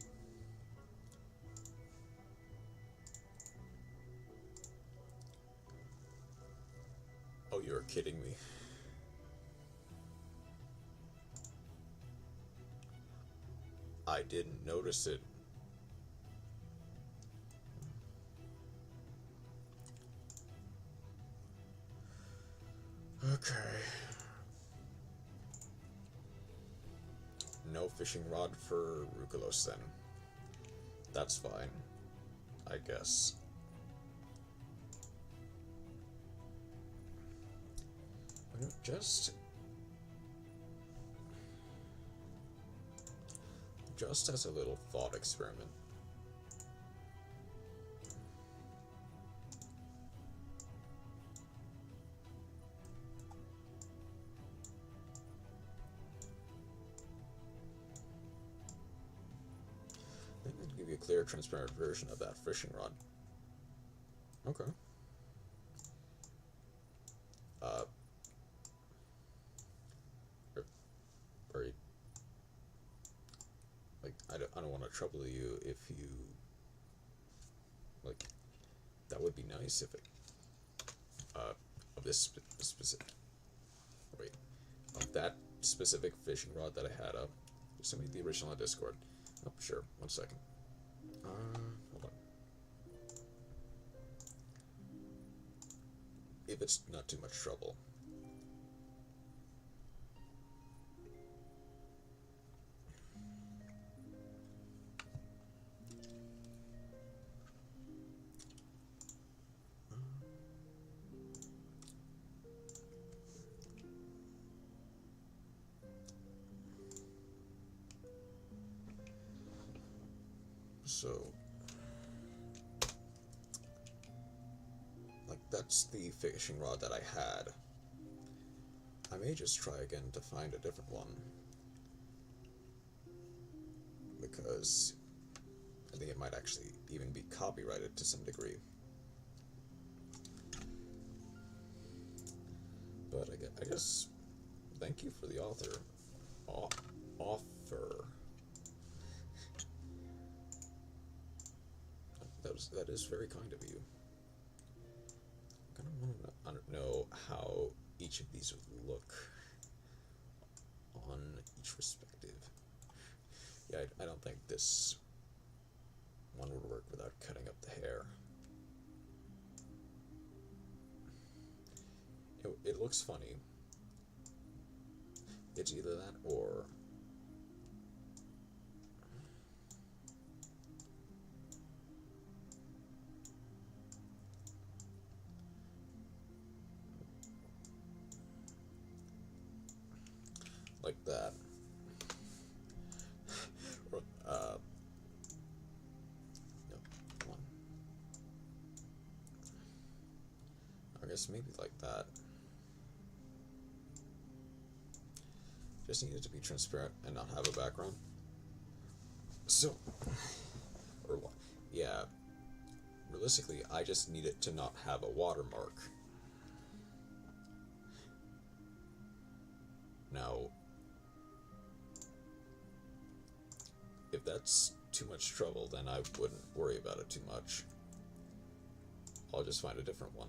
oh, you're kidding me. I didn't notice it. Okay. No fishing rod for Ruculos then. That's fine, I guess. Just as a little thought experiment. I think I'd give you a clear, transparent version of that fishing rod. Okay. Or like, I don't want to trouble you if you, like, that would be nice if it, of this specific, wait, of that specific fishing rod that I had up. Just send me the original on Discord. Oh, sure, 1 second. Hold on. If it's not too much trouble. So, like, that's the fishing rod that I had. I may just try again to find a different one, because I think it might actually even be copyrighted to some degree. But I guess thank you for the offer. That is very kind of you. I kind of want to know how each of these would look on each respective. Yeah, I don't think this one would work without cutting up the hair. It looks funny. It's either that or like that. Or, no, one. I guess maybe like that. Just needed to be transparent and not have a background. So, or what? Yeah. Realistically, I just need it to not have a watermark. Now, if that's too much trouble, then I wouldn't worry about it too much. I'll just find a different one.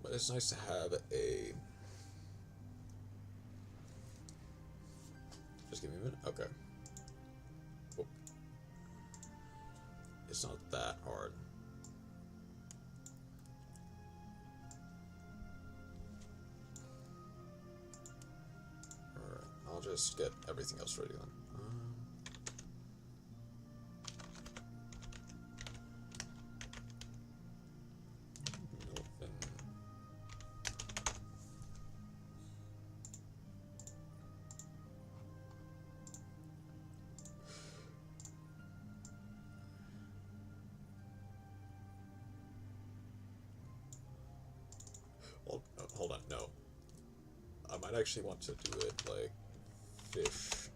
But it's nice to have a... Just give me a minute. Okay. Whoop. It's not that hard. just get everything else ready then. Hold on, no. I might actually want to do it like fish.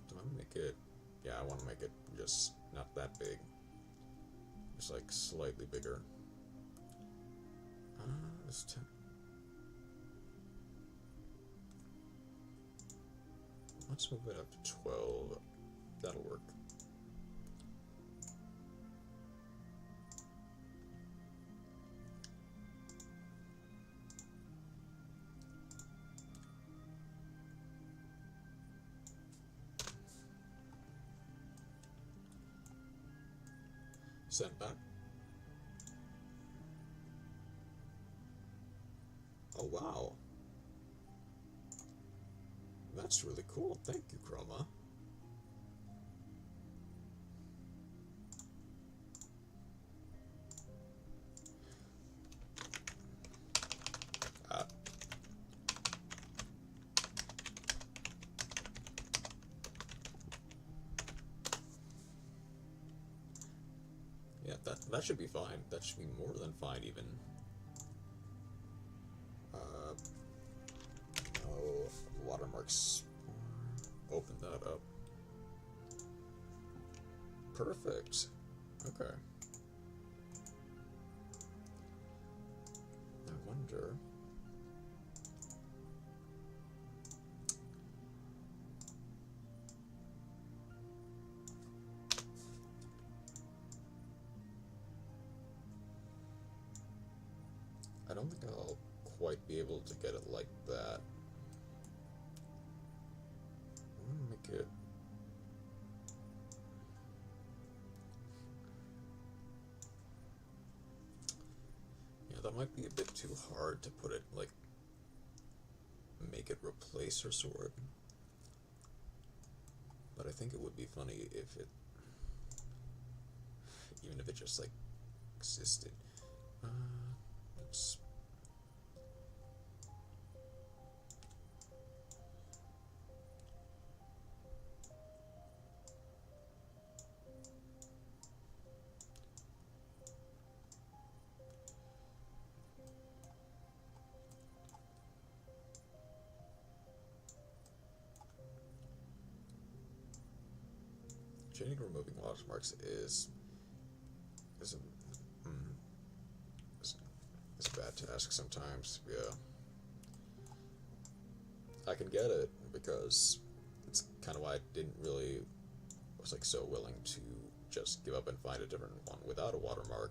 Do I make it? Yeah, I want to make it just not that big. Just like slightly bigger. This 10. Let's move it up to 12. That'll work. Send back. Oh wow. That's really cool. Thank you, Chroma. Yeah, that should be fine. That should be more than fine, even. No watermarks. Open that up. Perfect. Okay. I wonder. I don't think I'll quite be able to get it like that. I'm gonna make it. Yeah, that might be a bit too hard to put it like. Make it replace her sword. But I think it would be funny if it. Even if it just like existed. Let's. Changing and removing watermarks is a bad task sometimes. Yeah, I can get it because it's kind of why I didn't really was like so willing to just give up and find a different one without a watermark.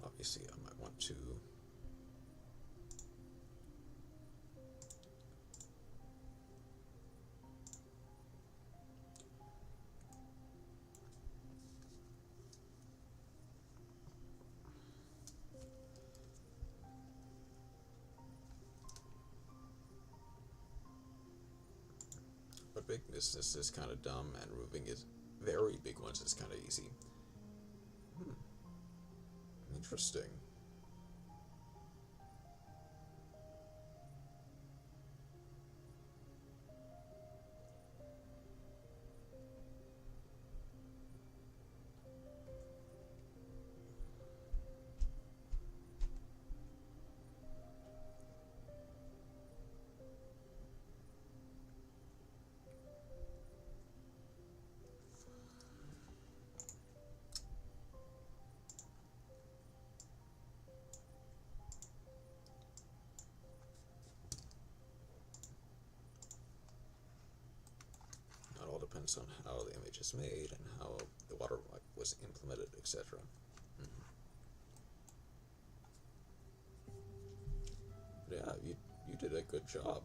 Obviously, I might want to. But big business is kind of dumb, and removing is very big ones is kind of easy. Interesting. depends on how the image is made and how the watermark was implemented, etc. Yeah, you did a good job.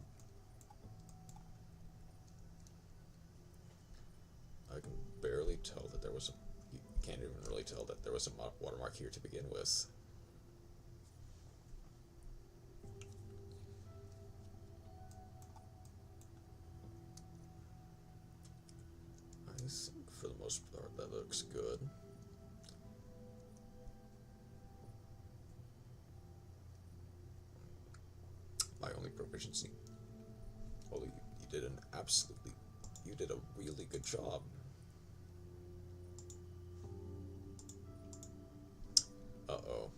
I can barely tell that there was a... You can't even really tell that there was a watermark here to begin with. I think for the most part that looks good. My only proficiency. Well, you did an absolutely... You did a really good job. Uh-oh.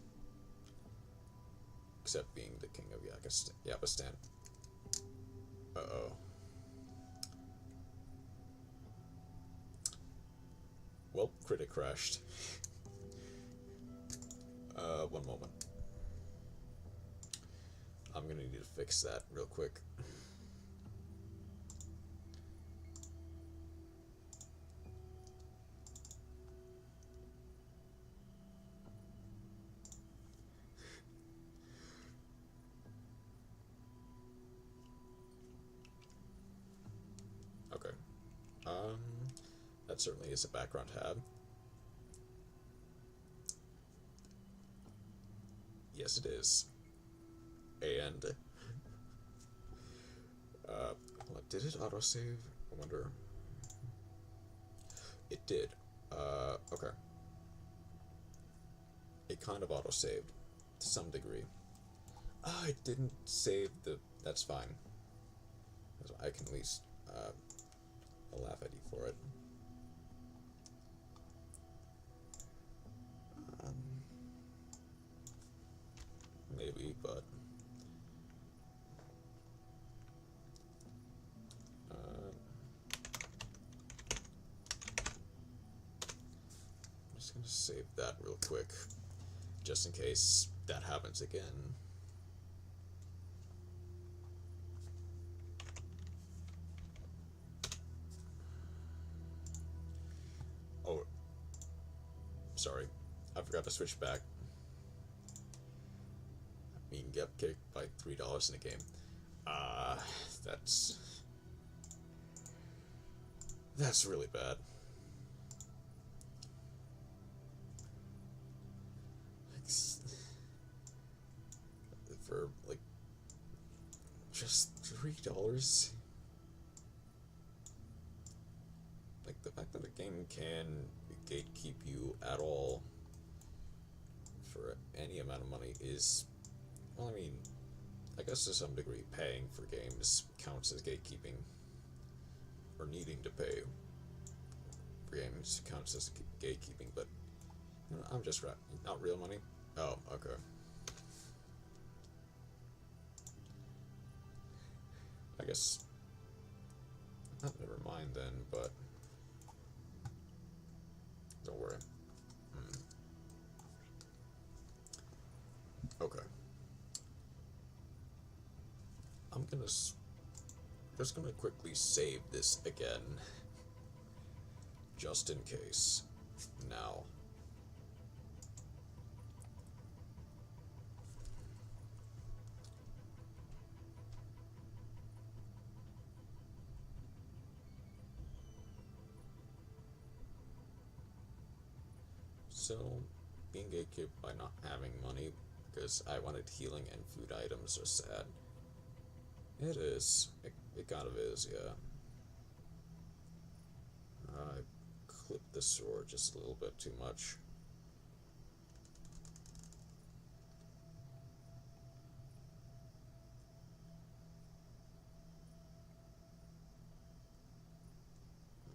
Except being the king of Yapistan. Uh-oh. Well, critic crashed. One moment. I'm gonna need to fix that real quick. Okay. That certainly is a background tab. Yes, it is. And did it autosave? I wonder. It did. Okay. It kind of autosaved to some degree. Ah, it didn't save the... That's fine. I can at least laugh at you for it. Maybe, but... I'm just gonna save that real quick, just in case that happens again. Oh, sorry, I forgot to switch back. I mean, get kicked by $3 in a game. That's really bad. For like just $3. Like the fact that a game can gatekeep you at all for any amount of money is, well, I mean, I guess to some degree paying for games counts as gatekeeping, or needing to pay for games counts as gatekeeping, but you know, I'm just not real money. Oh, okay. I guess, never mind then, but don't worry. Okay. I'm just gonna quickly save this again, just in case. Now. So, being gatekept by not having money because I wanted healing and food items are sad. It is. It kind of is, yeah. I clipped the sword just a little bit too much.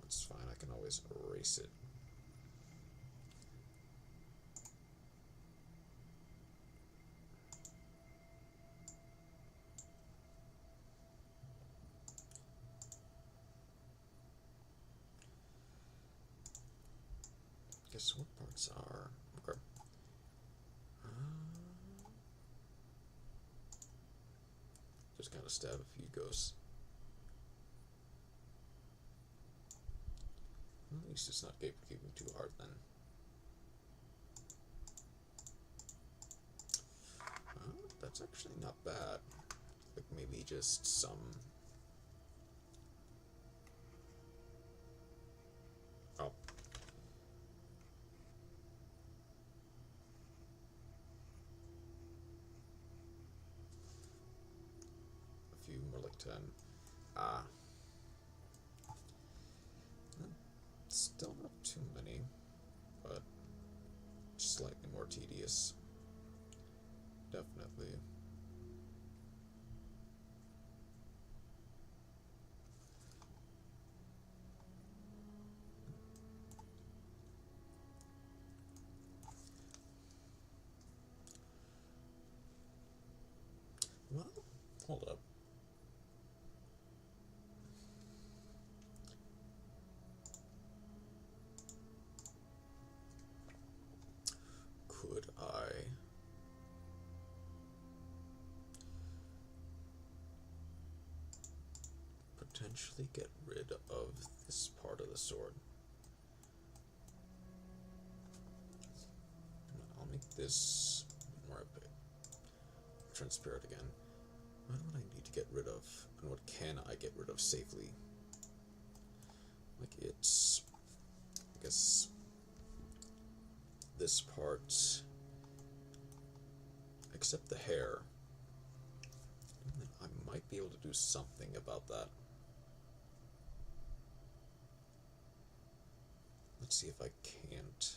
It's fine, I can always erase it. Guess what parts are... Okay. Just gotta stab a few ghosts. At least it's not gatekeeping too hard then. That's actually not bad. Like maybe just some... Oh. A few more like 10. Ah. Still not too many, but slightly more tedious. Definitely. Well, hold up. Could I potentially get rid of this part of the sword? I'll make this more transparent again. What do I need to get rid of? And what can I get rid of safely? Like it's... I guess... this part... except the hair. And then I might be able to do something about that. Let's see if I can't...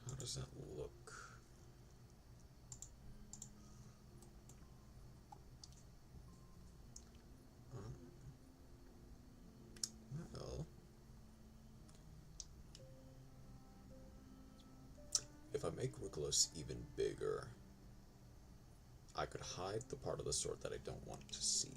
How does that look? Well, if I make Ricolos even bigger, I could hide the part of the sword that I don't want to see.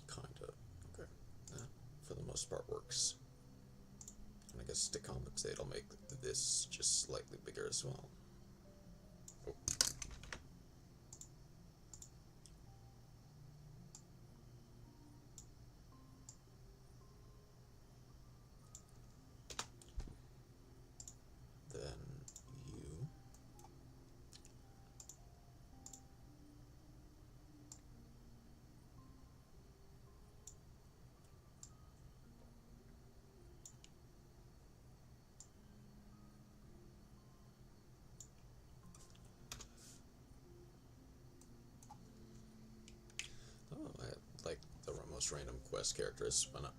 Kinda. Okay. That, for the most part, works. And I guess to compensate, I'll make this just slightly bigger as well. Oh. Then you. Oh, I have, like, the most random quest characters, but not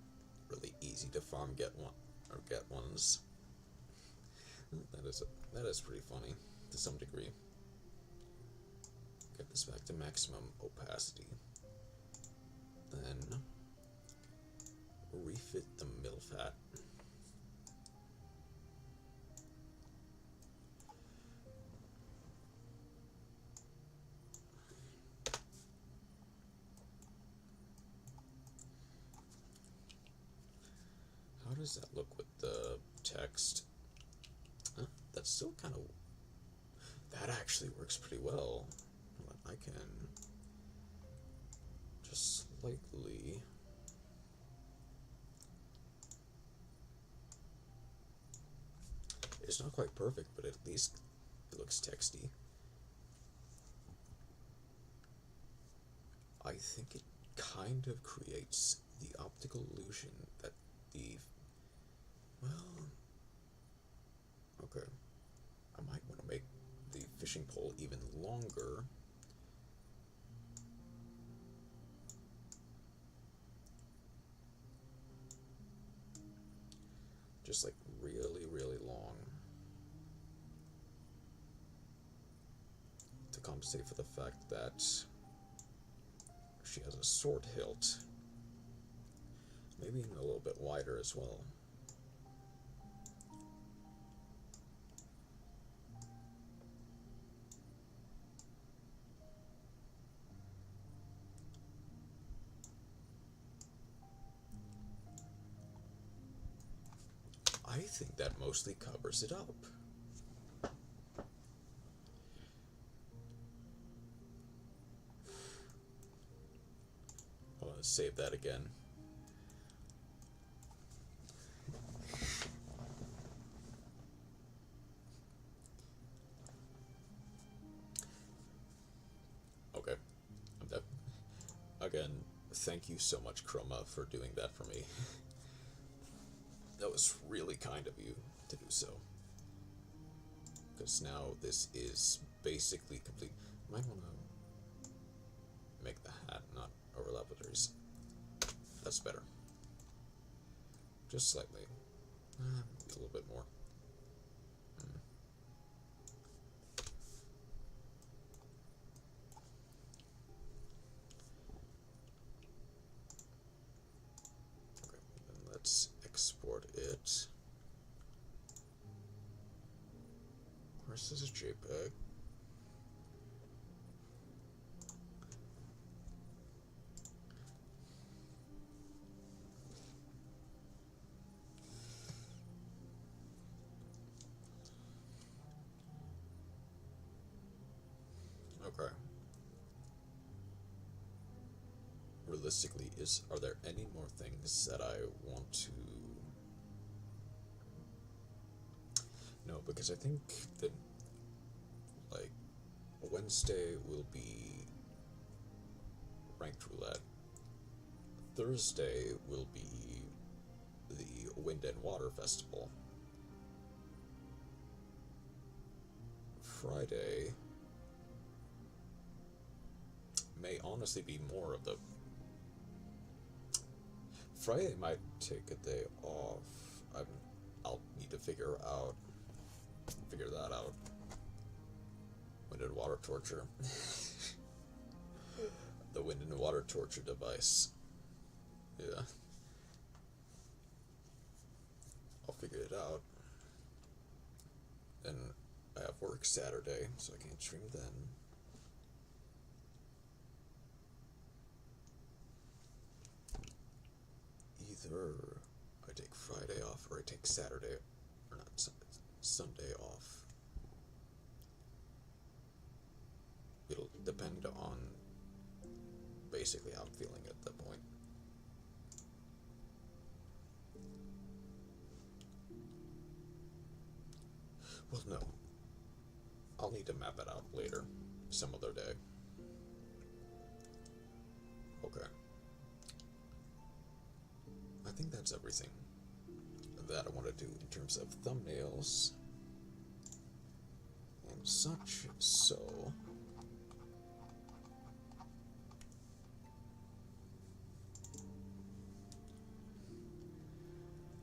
really easy to farm get ones. That is pretty funny to some degree. Get this back to maximum opacity. Then refit the middle fat. How does that look with the text? Huh? That's still kind of... That actually works pretty well. I can just slightly... It's not quite perfect, but at least it looks texty. I think it kind of creates the optical illusion that the... Well... Okay. I might want to make the fishing pole even longer. Just like really, really long. To compensate for the fact that she has a sword hilt. Maybe even a little bit wider as well. I think that mostly covers it up. I want to save that again. Okay. I'm done. Again, thank you so much, Chroma, for doing that for me. That was really kind of you to do so. Because now this is basically complete. Might want to make the hat not overlap with hers. That's better. Just slightly. A little bit more. Okay, then let's export it. Of course, this is a JPEG. Okay. Realistically, are there any more things that I want to... No, because I think that, like, Wednesday will be ranked roulette. Thursday will be the Wind and Water Festival. Friday may honestly be more of the... Friday might take a day off. I'll need to figure that out. Wind and water torture. The wind and water torture device. Yeah. I'll figure it out. And I have work Saturday, so I can't stream then. Either I take Friday off or I take Saturday, or not Sunday off. It'll depend on basically how I'm feeling at that point. Well, no. I'll need to map it out later, some other day. Okay. I think that's everything that I want to do in terms of thumbnails and such, so...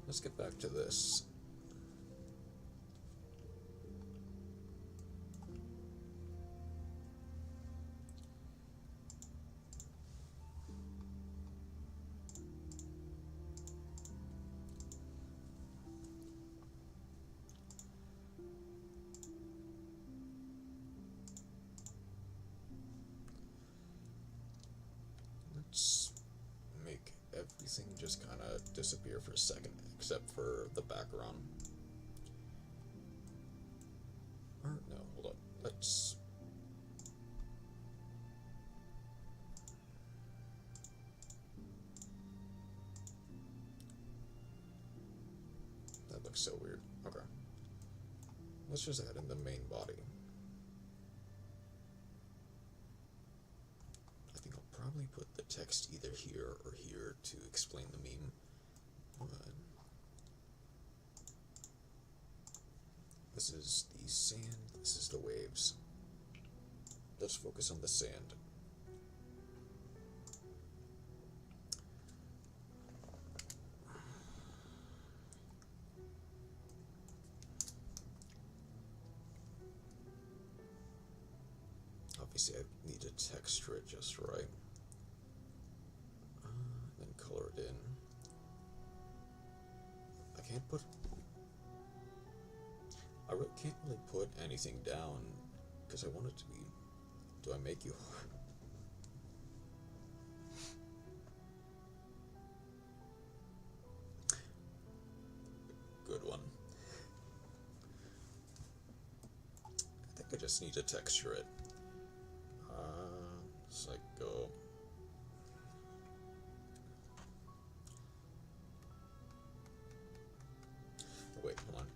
Let's get back to this. Let's make everything just kind of disappear for a second, except for the background. Or, no, hold up. Let's... That looks so weird. Okay. Let's just add in the main body. I think I'll probably put the text either here or here to explain the meme. This this is the sand, this is the waves. Let's focus on the sand. Obviously, I need to texture it just right. Then color it in. I can't put... I really can't really put anything down because I want it to be... Do I make you... Good one. I think I just need to texture it. So I go... Wait, hold on.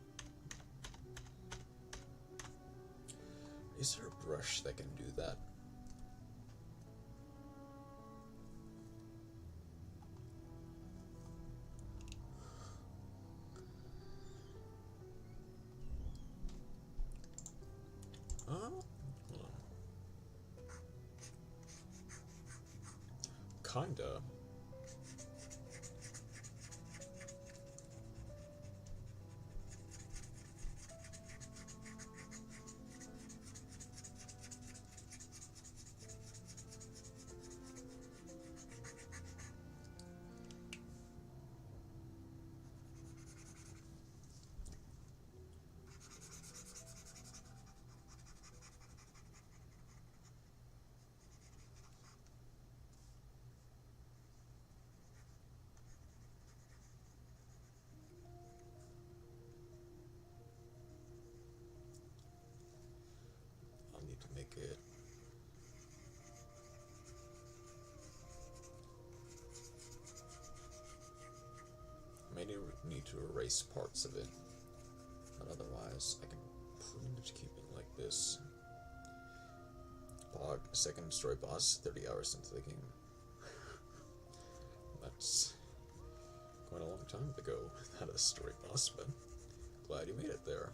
Is there a brush that can do that? Hold on. Kinda. I'll need to make it... I may need to erase parts of it, but otherwise I can pretty much keep it like this. Bog, second story boss, 30 hours into the game. That's quite a long time ago without a story boss, but glad you made it there.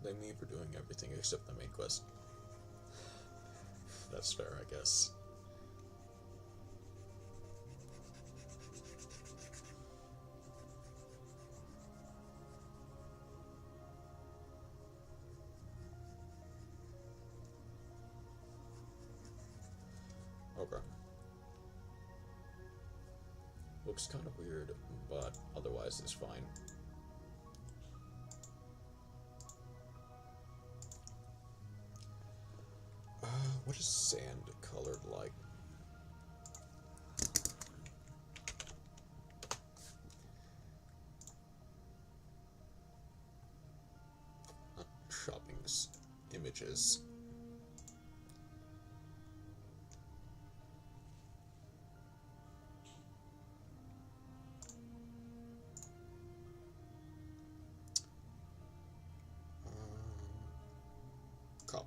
Blame me for doing everything except the main quest. That's fair, I guess. Okay. Looks kind of weird, but otherwise it's fine. What is sand colored like? Shopping's images. Copy.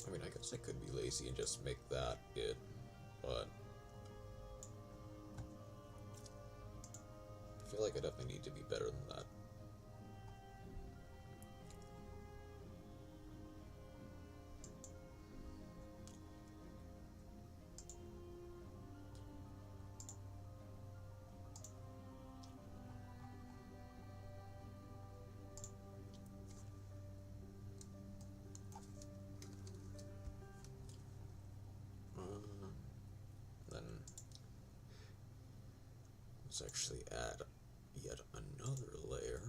I mean, I guess I could be lazy and just make that it, but I feel like I definitely need to be better than that. Then let's actually add yet another layer.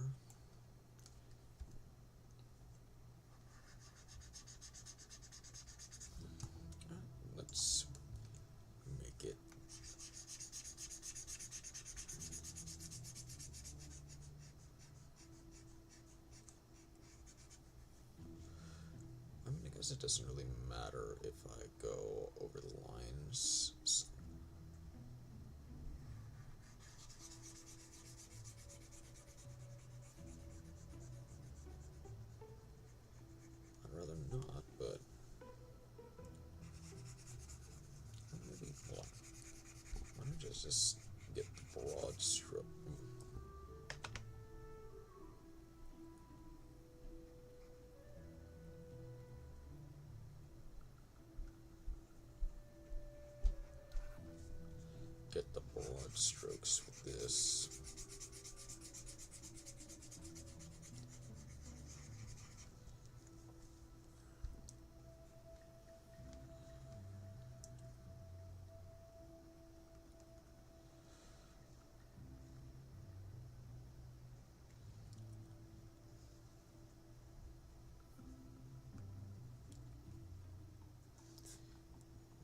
guess it doesn't really matter if I go over the lines. I'd rather not, but maybe, well, why don't I just get the broad stroke? Get the broad strokes with this.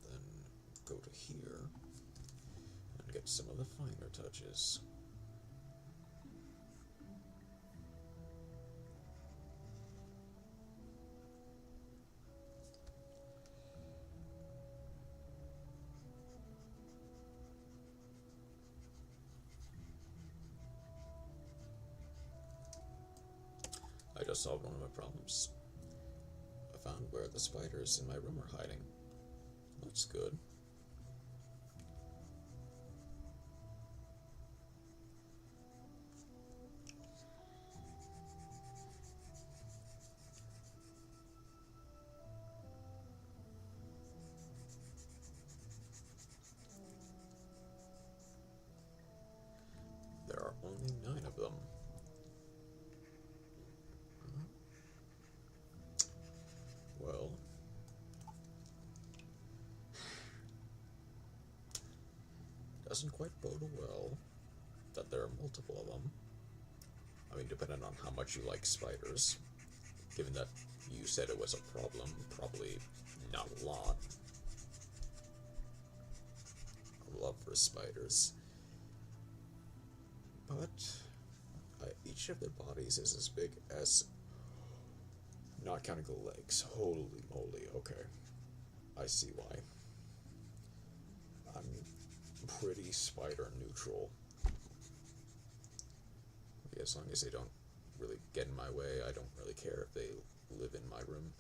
Then go to here and get some of the finer touches. I just solved one of my problems. I found where the spiders in my room are hiding. That's good. There are only 9 of them. Well, doesn't quite bode well that there are multiple of them. I mean, depending on how much you like spiders. Given that you said it was a problem, probably not a lot. I love for spiders. But each of their bodies is as big as, not counting the legs. Holy moly, okay. I see why. I'm pretty spider neutral. As long as they don't really get in my way, I don't really care if they live in my room.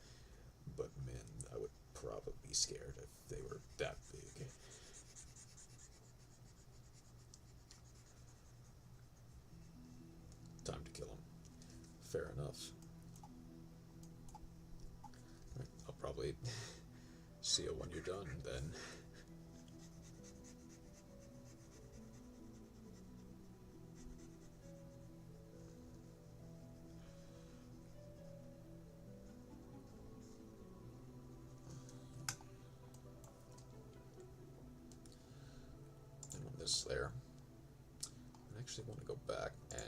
But man, I would probably be scared if they were that big. Time to kill them. Fair enough. I'll probably see you when you're done, then. And on this layer, I actually want to go back and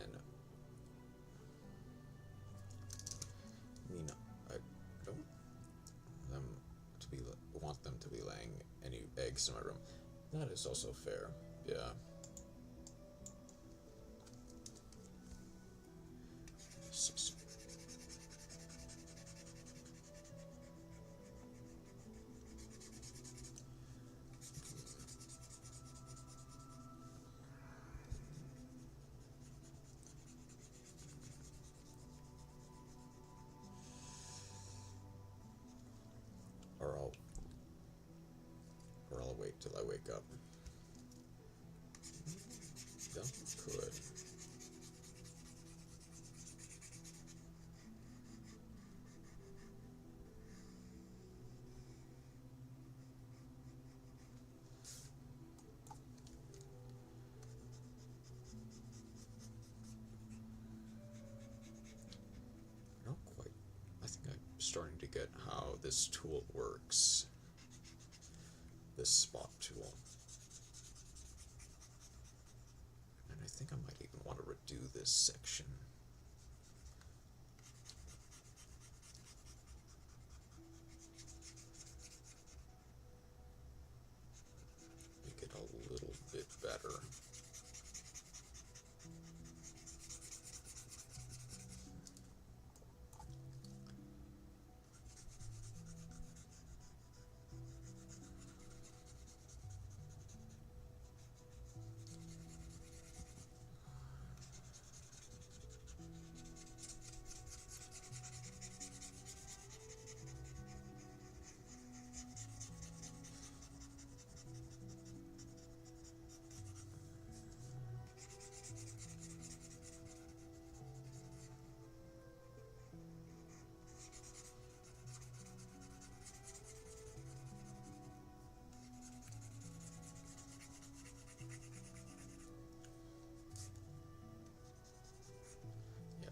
I don't want them to be laying any eggs in my room. That is also fair, yeah. Or I'll wait till I wake up. Yeah, could. Not quite. I think I'm starting to get how this tool works. This spot tool. And I think I might even want to redo this section. Make it a little bit better.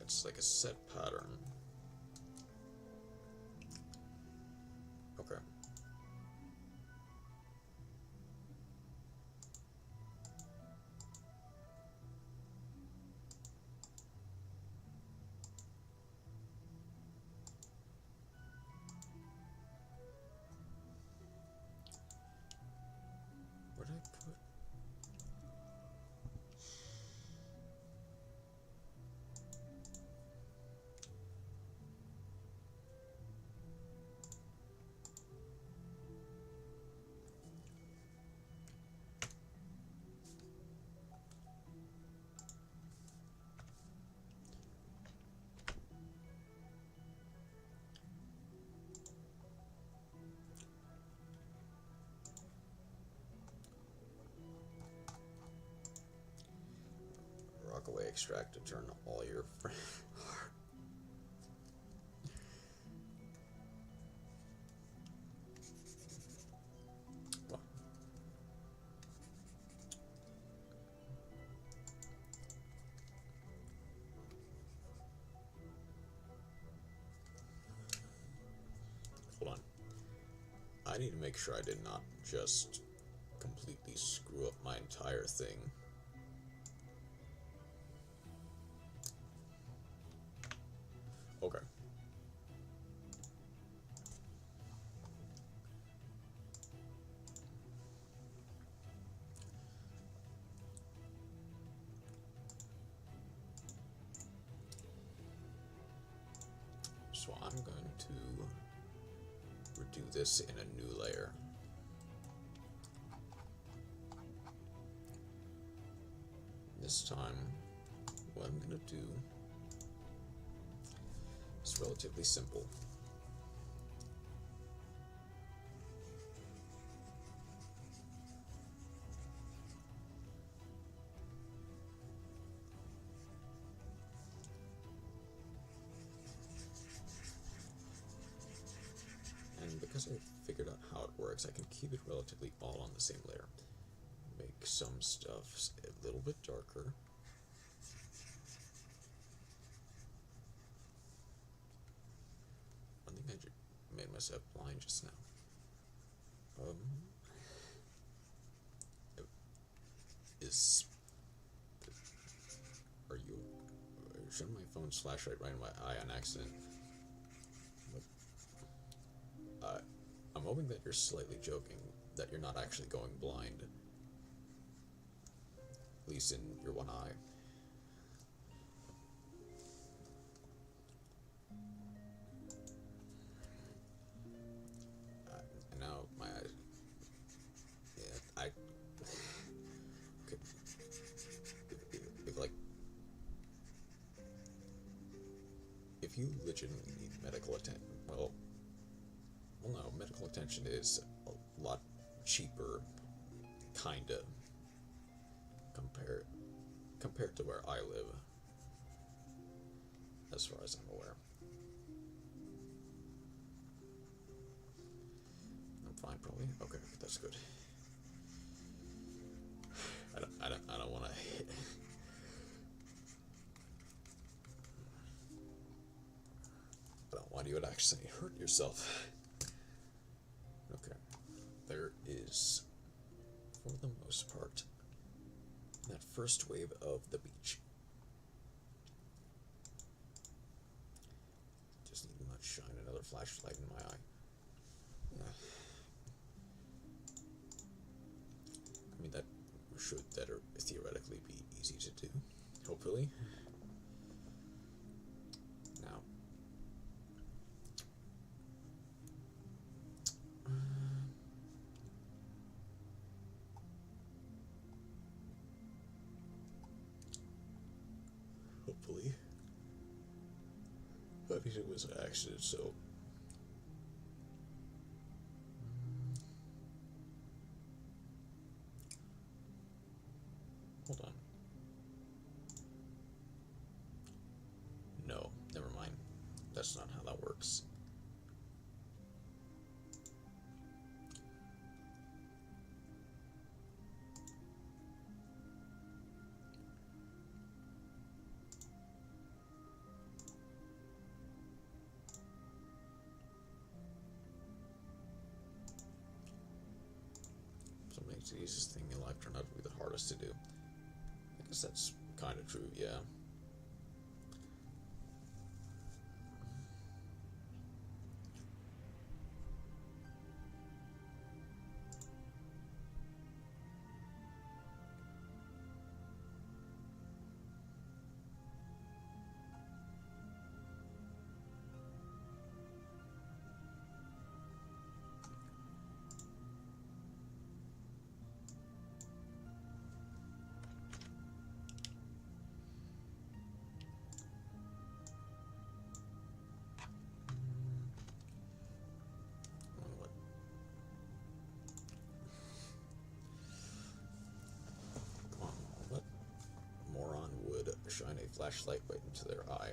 It's like a set pattern. Okay. Where did I put? Rockaway extract to turn all your friends. Hold on. I need to make sure I did not just completely screw up my entire thing. Okay. So I'm going to redo this in a new layer. This time, what I'm going to do is relatively simple. And because I figured out how it works, I can keep it relatively all on the same layer. Make some stuff a little bit darker. I think I made myself blind just now. Are you shouldn't my phone's flashlight right in my eye on accident? I'm hoping that you're slightly joking, that you're not actually going blind. At least in your one eye. And now my eyes. Yeah, okay. If you legitimately need medical attention, well, no, medical attention is a lot cheaper, kinda, compared to where I live, as far as I'm aware. I'm fine, probably. Okay, that's good. I don't want to hit. I don't want you to actually hurt yourself. Okay, there is, for the most part, that first wave of the beach. Just need to not shine another flashlight in my eye. I mean, that should theoretically be easy to do, hopefully. Now, hopefully, I mean, it was an accident, so. Hold on. No, never mind. That's not how that works. the easiest thing in life turned out to be the hardest to do. I guess that's kind of true, yeah. Shine a flashlight right into their eye.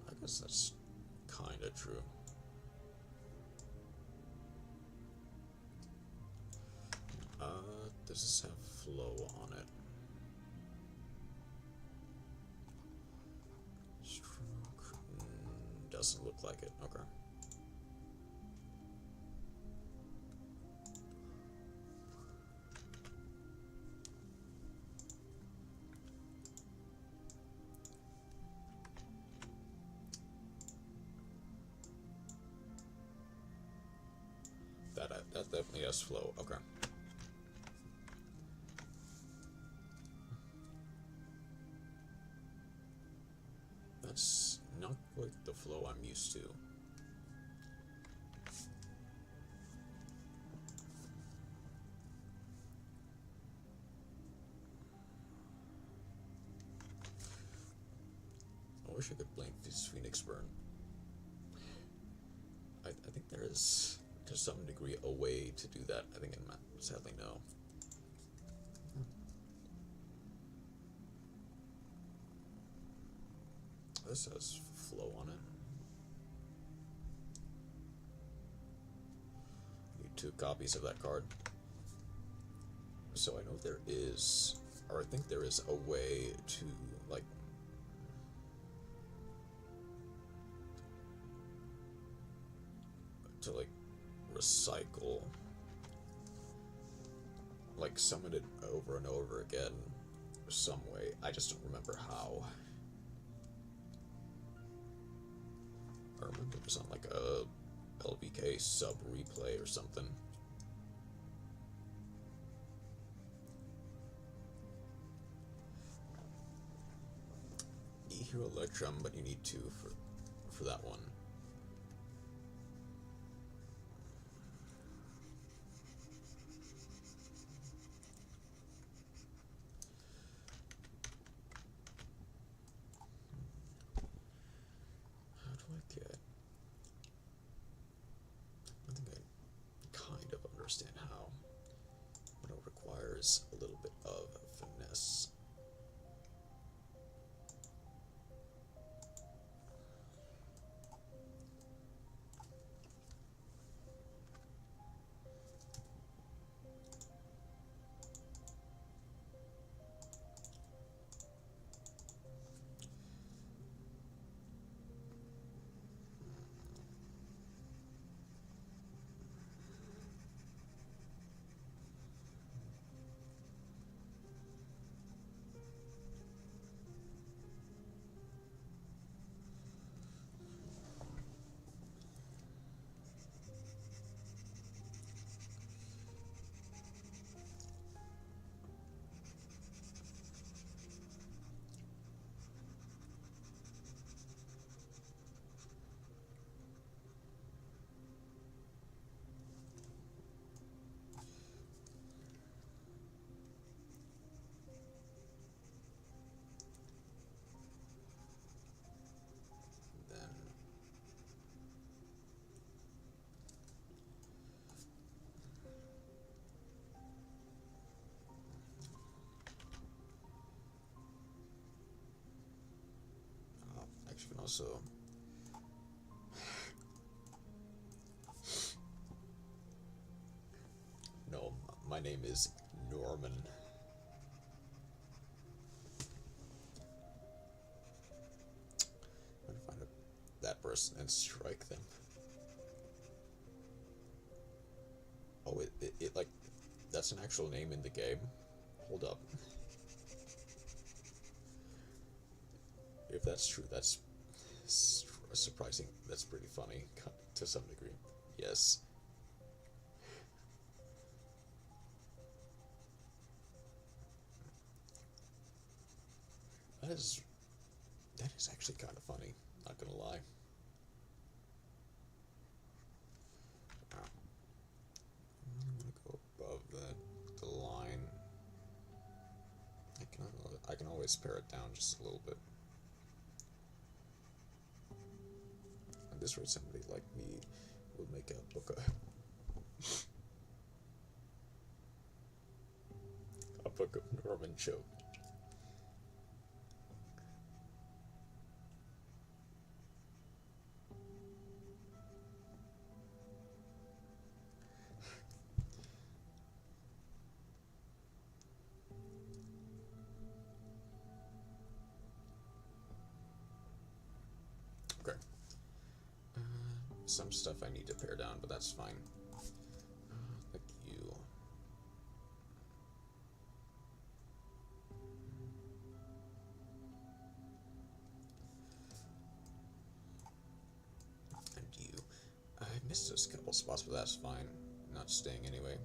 I guess that's kind of true. Does this have flow on it? Stroke? Doesn't look like it. Okay. That definitely has flow. Okay. That's not quite the flow I'm used to. I wish I could blame Phoenix Burn. I think there is, to some degree, a way to do that. I think in Math, sadly, no. This has flow on it. Need 2 copies of that card. So I know there is, or I think there is a way to, like, recycle, like summon it over and over again some way. I just don't remember how. I remember it was on like a LBK sub replay or something. E-Hero Electrum, but you need 2 for that one. Understand how, but it requires a little bit of finesse. You can also no, my name is Norman. I'm gonna find that person. person and strike them. Oh, it like, that's an actual name in the game? Hold up. If that's true, that's surprising. That's pretty funny, to some degree. Yes. That is actually kind of funny, not gonna lie. I'm gonna go above the line. I can always pare it down just a little bit. At this rate, somebody like me will make a book a book of Norman joke. Okay. Some stuff I need to pare down, but that's fine. Like you. And you. I missed a couple spots, but that's fine. Not staying anyway.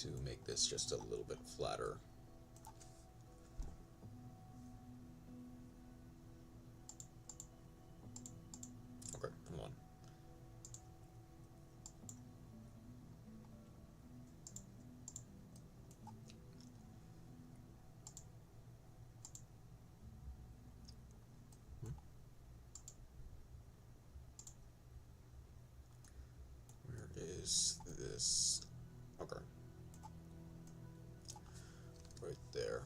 To make this just a little bit flatter. Okay, come on. Where is this? Okay. Right there.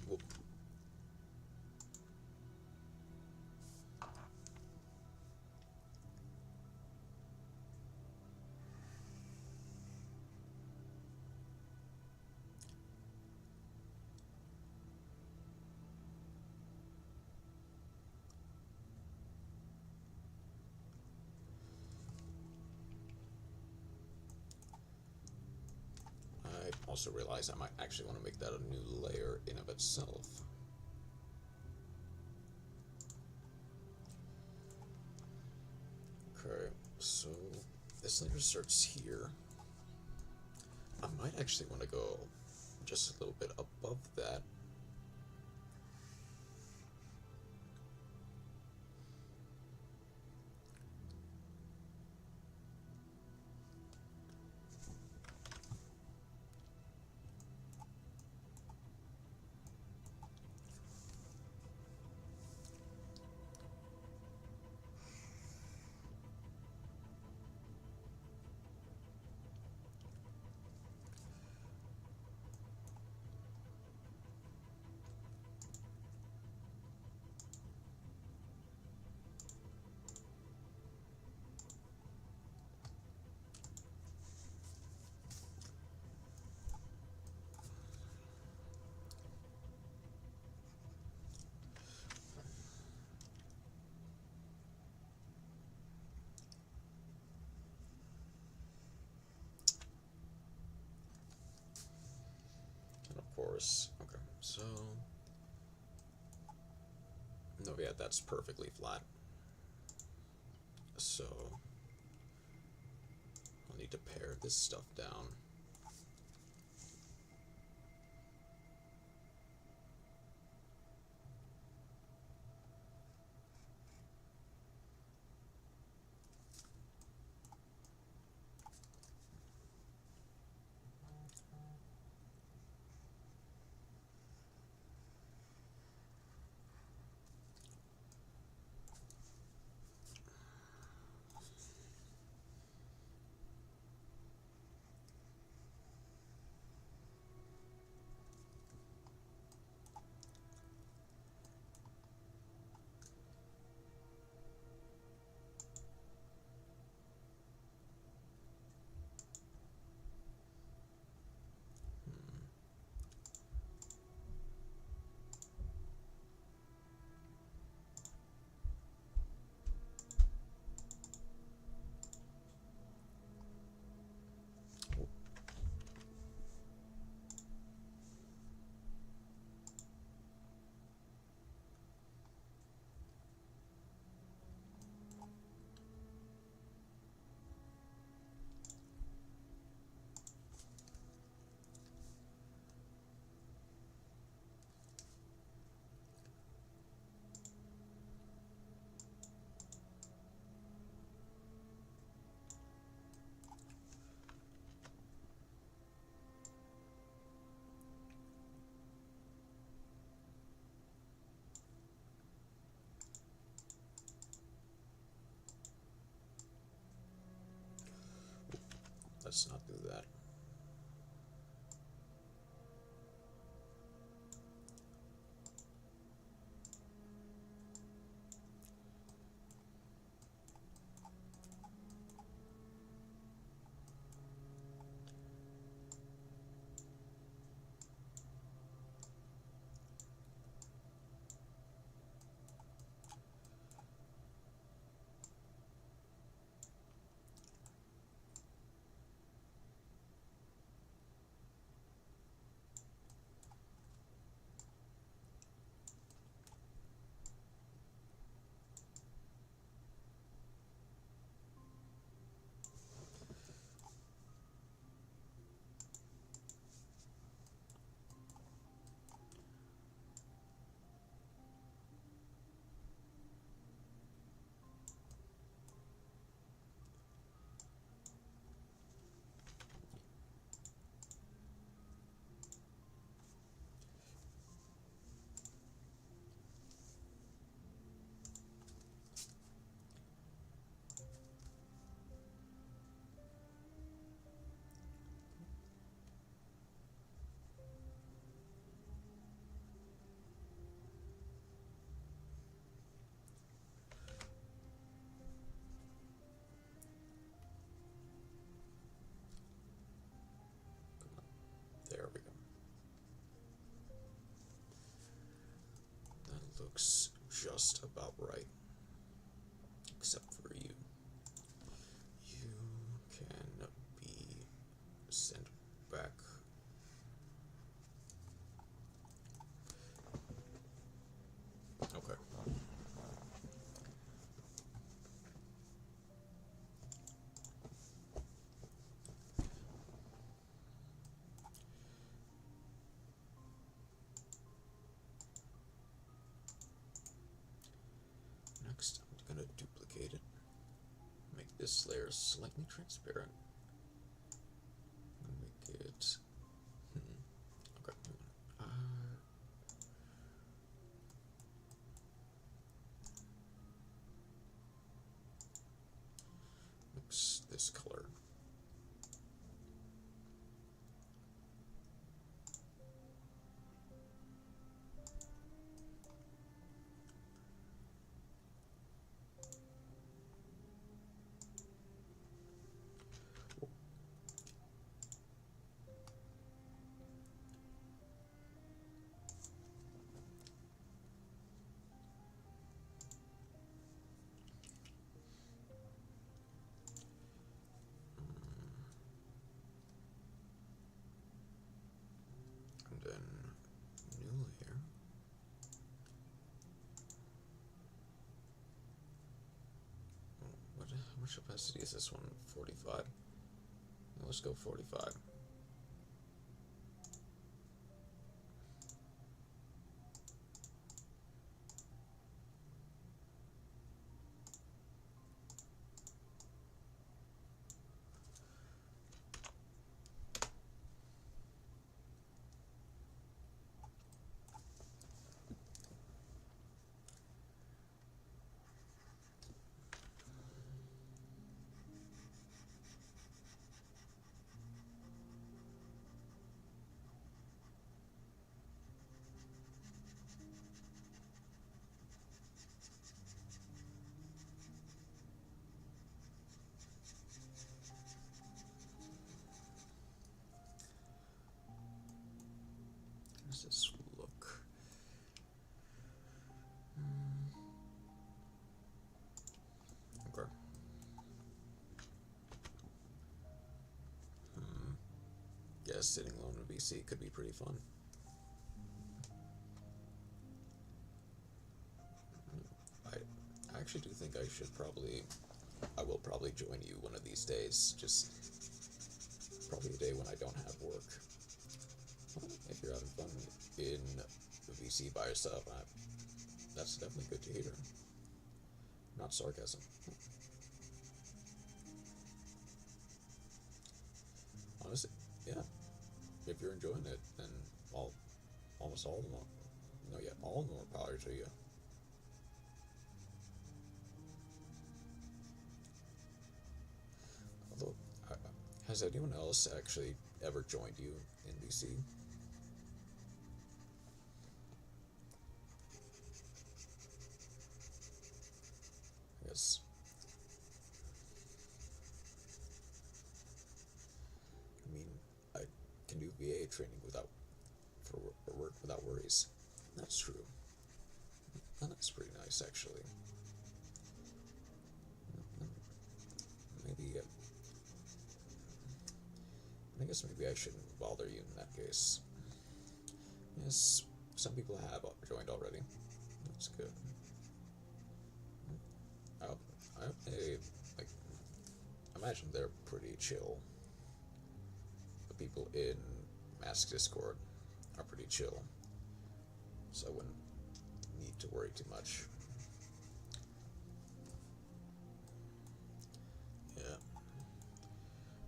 Whoop. I also realized I might actually want to make that a new layer in of itself. Okay, so this layer starts here. I might actually want to go just a little bit above that. Course. Okay, so no, yeah, that's perfectly flat. So I'll need to pare this stuff down. Let's not do that. There we go. That looks just about right. Except for you. You can be sent back. Okay. Next, I'm going to duplicate it. Make this layer slightly transparent. Make it. Okay. Mix this color. And then new layer. How much opacity is this one? 45. Let's go 45. How does this look? Okay. Yeah, sitting alone in VC could be pretty fun. I actually do think I will probably join you one of these days, just probably a day when I don't have work. If you're having fun in VC by yourself, that's definitely good to hear. Not sarcasm. Honestly, yeah. If you're enjoying it, then almost all of them all of them are power to you. Although, has anyone else actually ever joined you in VC? I guess. I mean, I can do VA training for work without worries. That's true. And that's pretty nice, actually. Maybe. I guess maybe I shouldn't bother you in that case. Yes, some people have joined already. That's good. I hope they, like, imagine they're pretty chill. The people in Mask Discord are pretty chill, so I wouldn't need to worry too much. Yeah,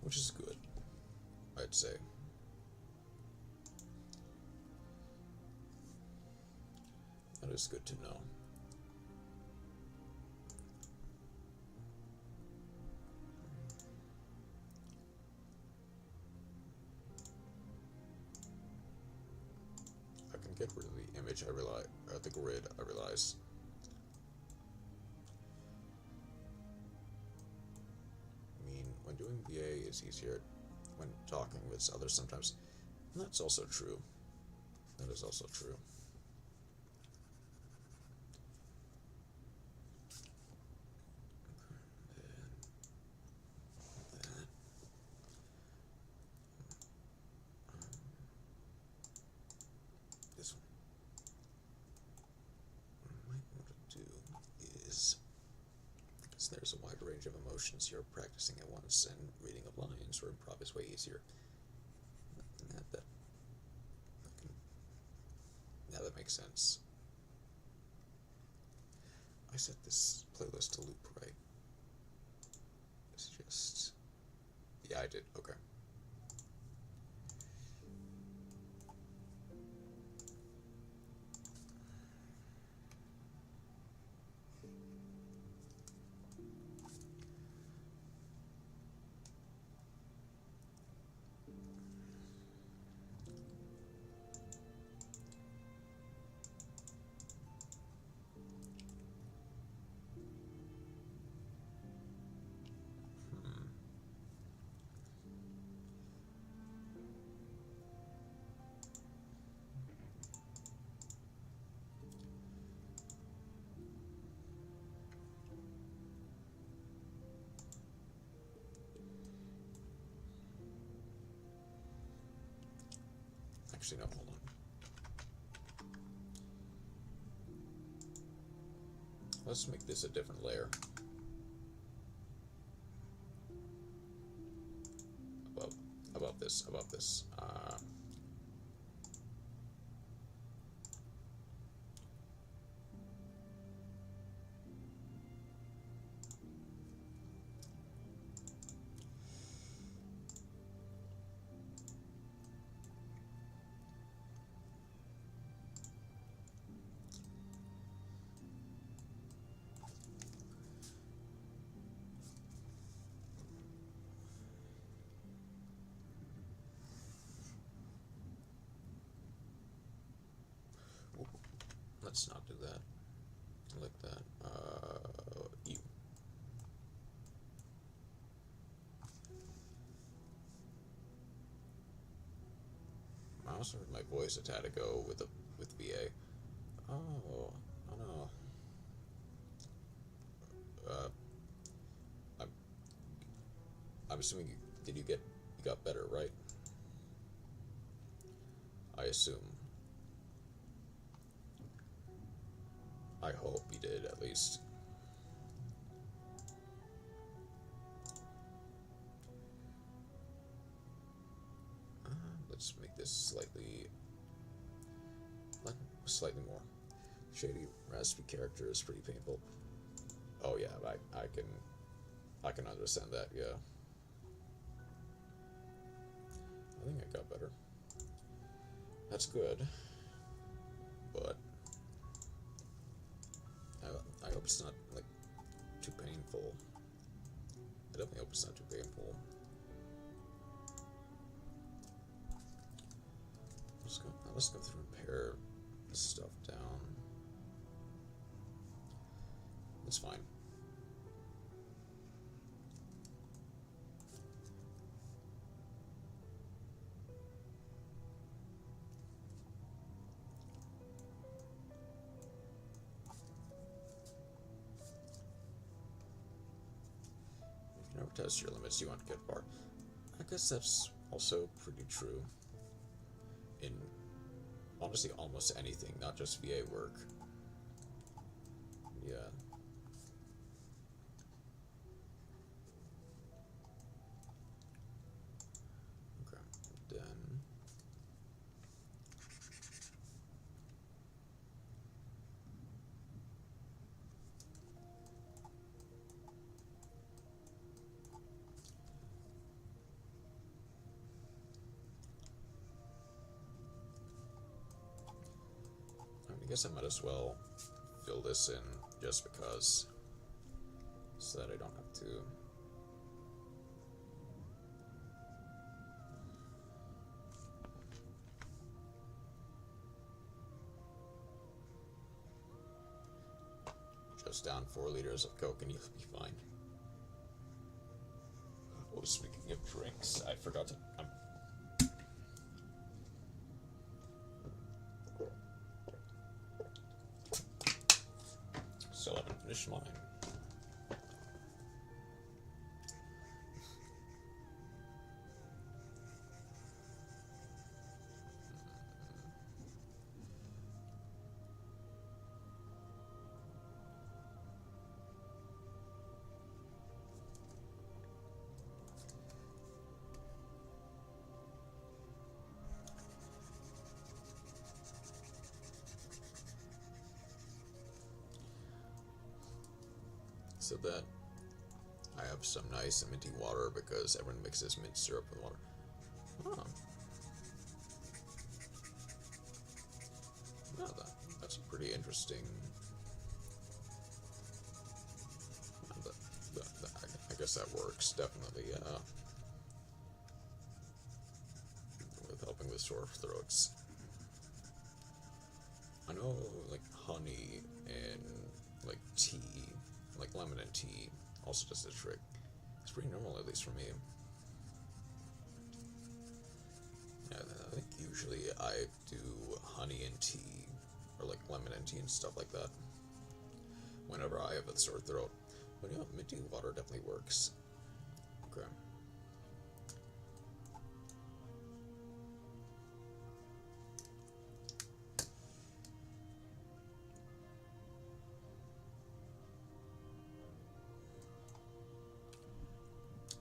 which is good, I'd say. That is good to know. I can get rid of the image, or the grid, I realize. I mean, when doing VA is easier when talking with others sometimes. And that's also true. That is also true. This one. What I might want to do is, because there's a wide range of emotions you're practicing at once, and reading of lines or improv is way easier. That makes sense. I set this playlist to loop, right? It's just... Yeah, I did. Okay. Actually, no, hold on. Let's make this a different layer. Above this, about this. Let's not do that. Like that. You. I also heard my voice a tad ago with VA. Oh no. I'm assuming you got better, right? I assume. I hope you did, at least. Let's make this slightly more shady. Raspy character is pretty painful. Oh yeah, I can understand that. Yeah, I think I got better. That's good, but I hope it's not like too painful. I definitely hope it's not too painful. Let's go through and pare this stuff down. It's fine. If you never test your limits, you want to get far. I guess that's also pretty true in honestly almost anything, not just VA work. Yeah. Okay, then I guess I might as well fill this in just because, so that I don't have to. Just down 4 liters of Coke and you'll be fine. Oh, speaking of drinks, I forgot to. Still haven't finished mine. So that I have some nice minty water because everyone mixes mint syrup with water. Oh. Yeah, that's a pretty interesting. I guess that works definitely. With helping with sore throats. I know, like honey and like tea. Like lemon and tea also does the trick. It's pretty normal, at least for me. Yeah, I think usually I do honey and tea, or like lemon and tea and stuff like that, whenever I have a sore throat. But yeah, minty water definitely works. Okay.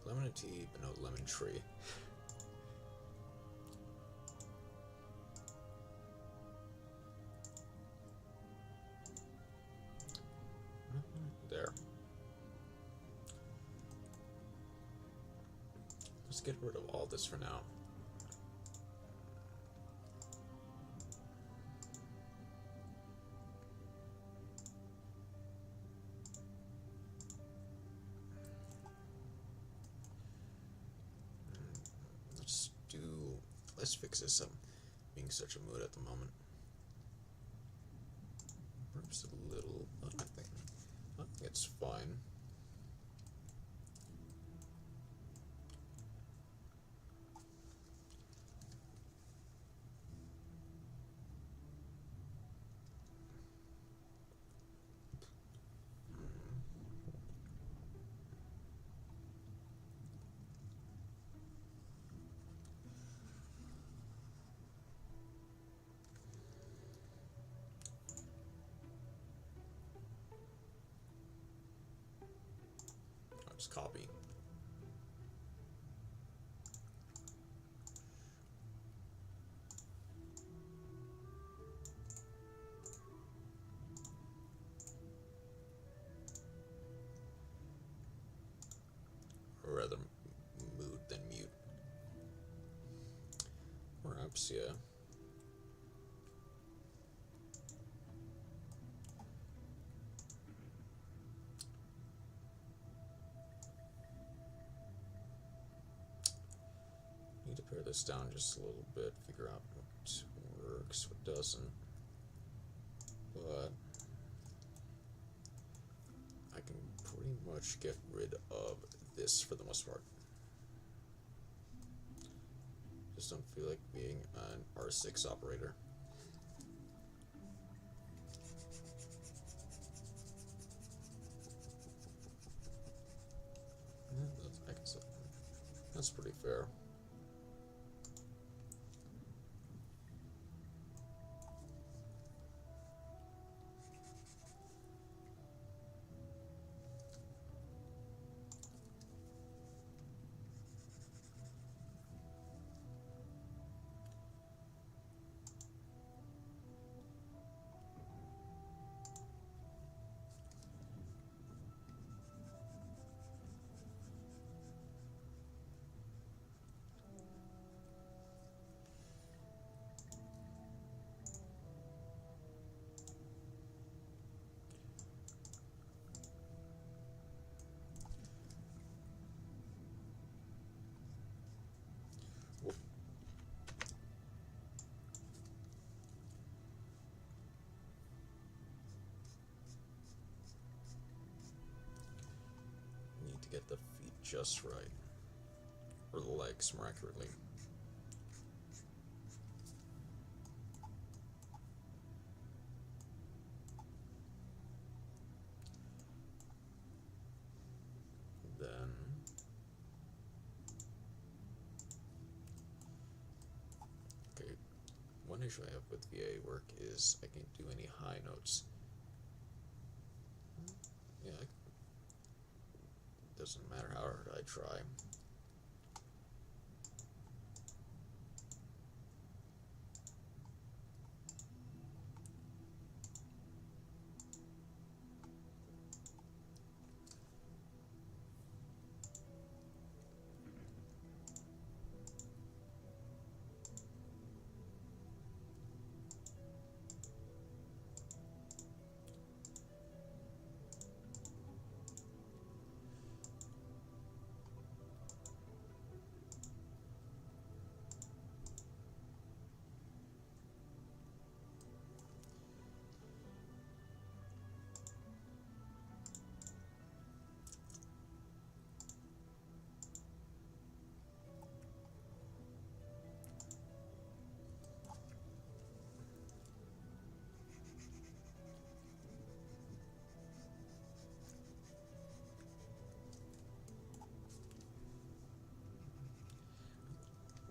Lemon and tea, but no lemon tree. Let's get rid of all this for now. Let's fix this. I'm being such a mood at the moment. Perhaps a little, I think it's fine. Just copy. Or rather, mood than mute. Perhaps, yeah. Need to pare this down just a little bit, figure out what works, what doesn't. But I can pretty much get rid of this for the most part. Just don't feel like being an R6 operator. I guess that's pretty fair. To get the feet just right, or the legs more accurately. Then okay, one issue I have with VA work is I can't do any high notes. Yeah, doesn't matter how hard I try.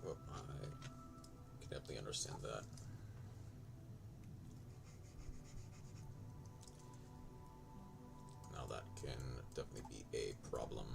Well, I can definitely understand that. Now that can definitely be a problem.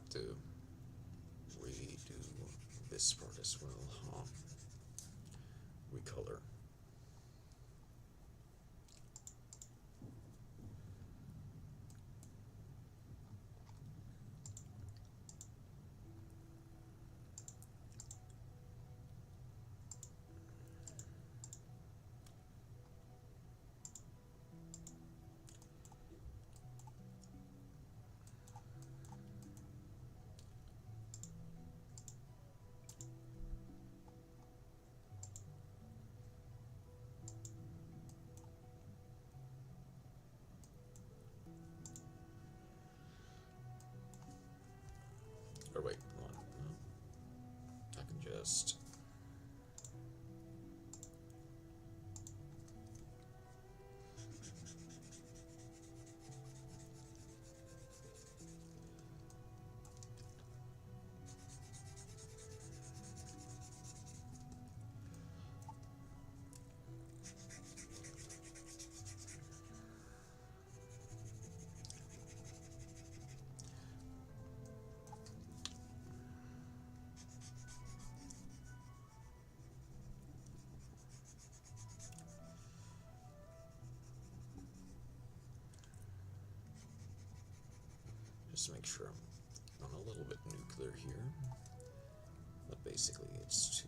have to redo this part as well, huh? Recolor. Or wait, hold on. No. I can just... Just make sure I'm on a little bit nuclear here, but basically it's two.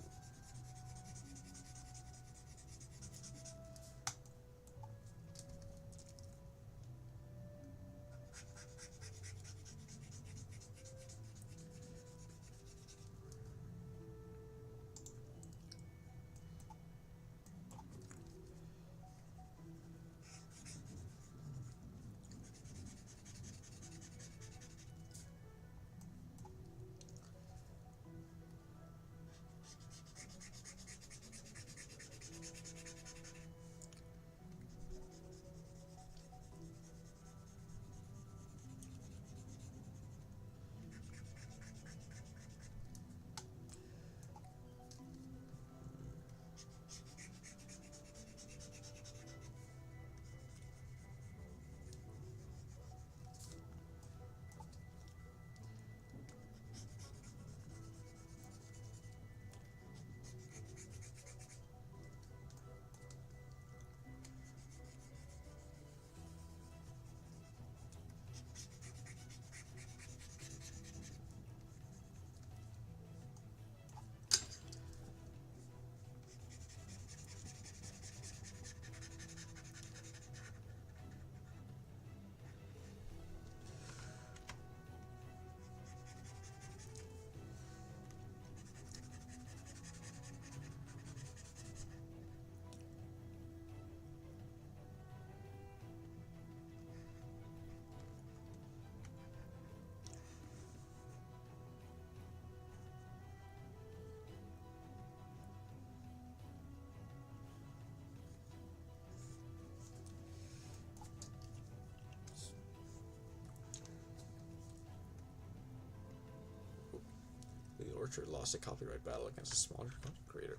The Orchard lost a copyright battle against a smaller content creator.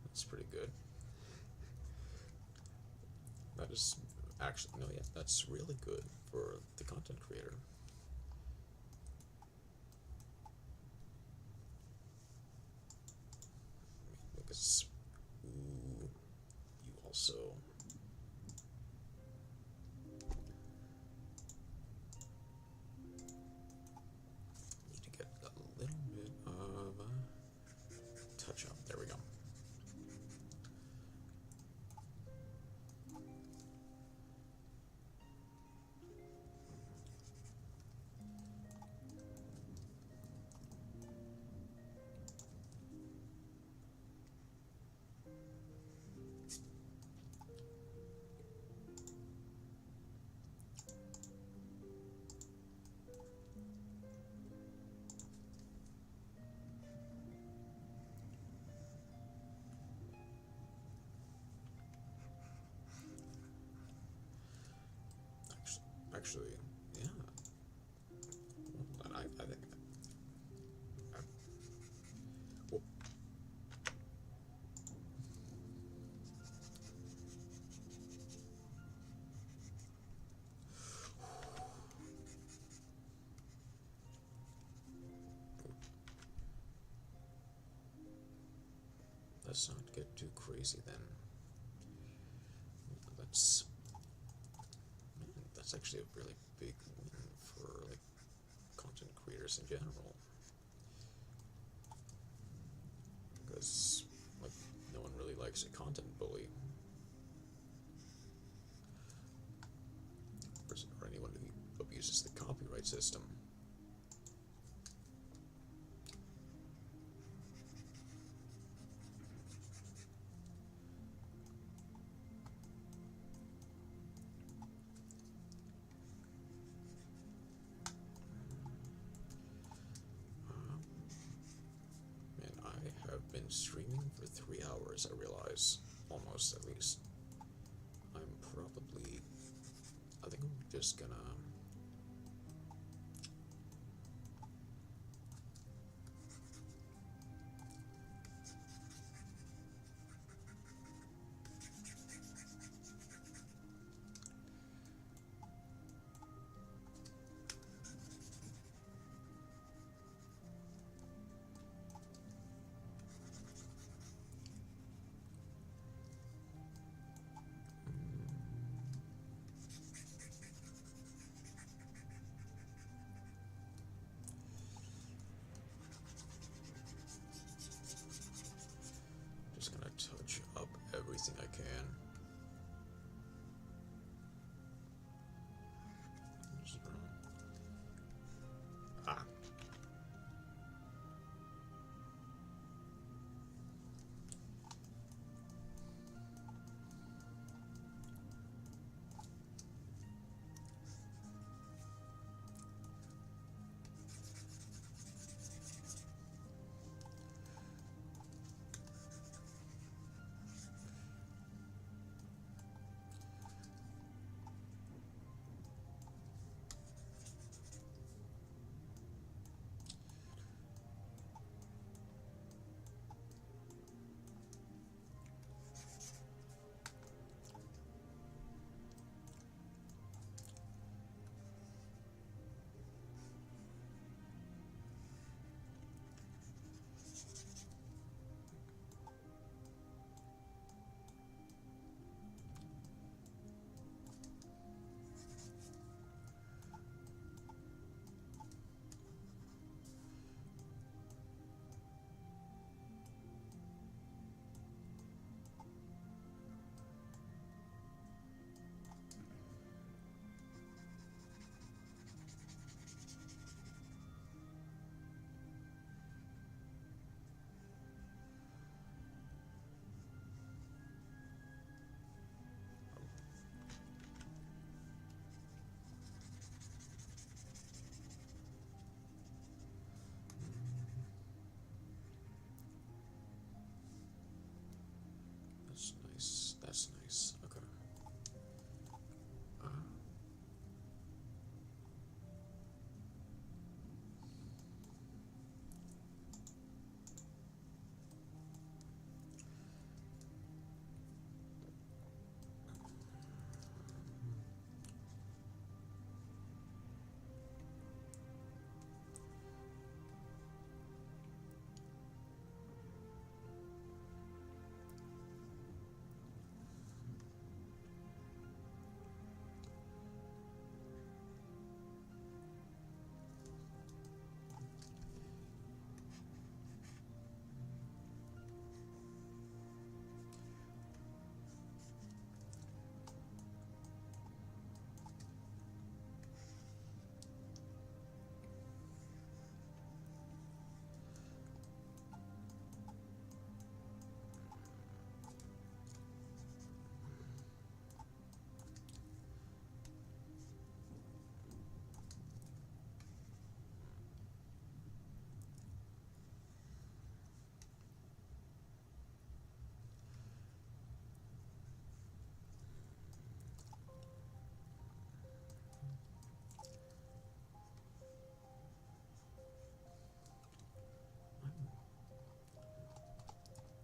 That's pretty good. That is actually, no, yeah, that's really good for the content creator. Because, ooh, you also... need to get a little bit of a touch up. There we go. Actually, yeah. Well, I think. Well, let's not get too crazy then. That's actually a really big win for like content creators in general, because like no one really likes a content bully, or anyone who abuses the copyright system. Been streaming for 3 hours, I realize, almost at least. I think I'm just gonna touch up everything I can. Ah. That's nice. Okay.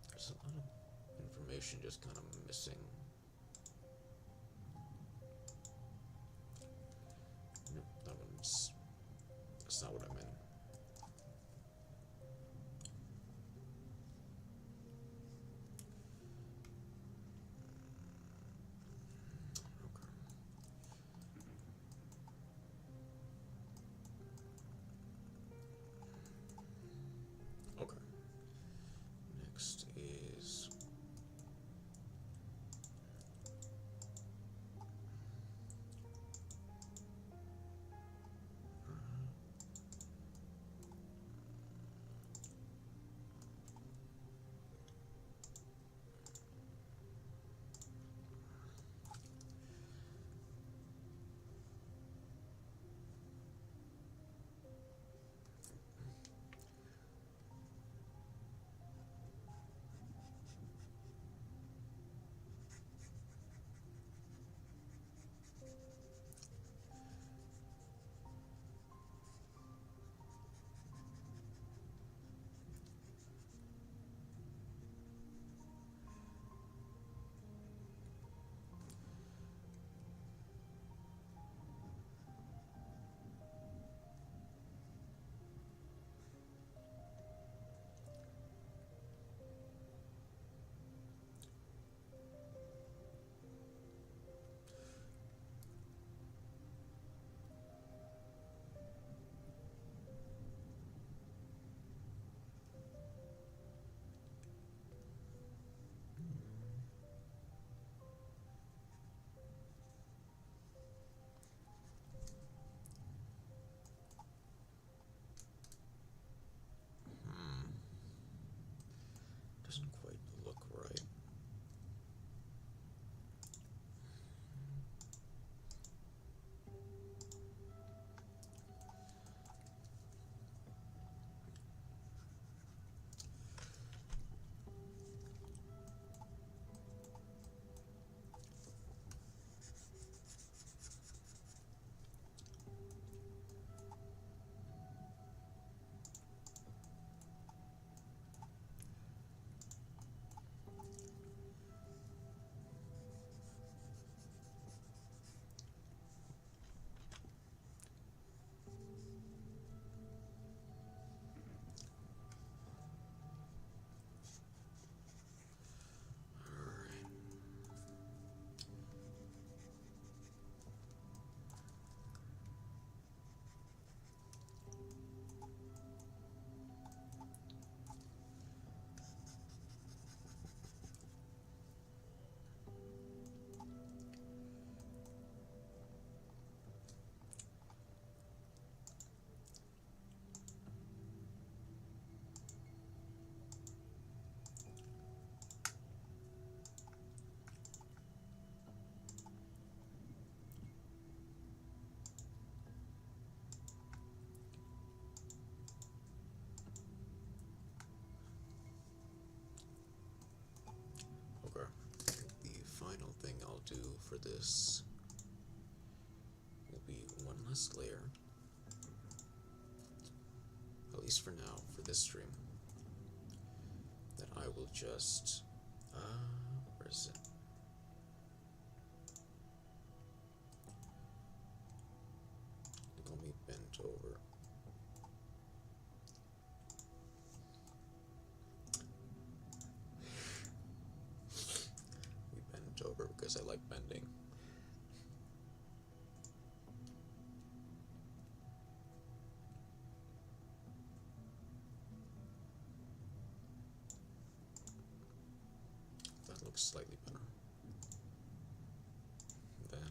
There's a lot of information just kind of missing. Nope, that's not what I meant. for this will be one less layer, at least for now, for this stream, that I will just, where is it? Let me bend over. We bend over because I like bending. That looks slightly better. Then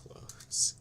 close.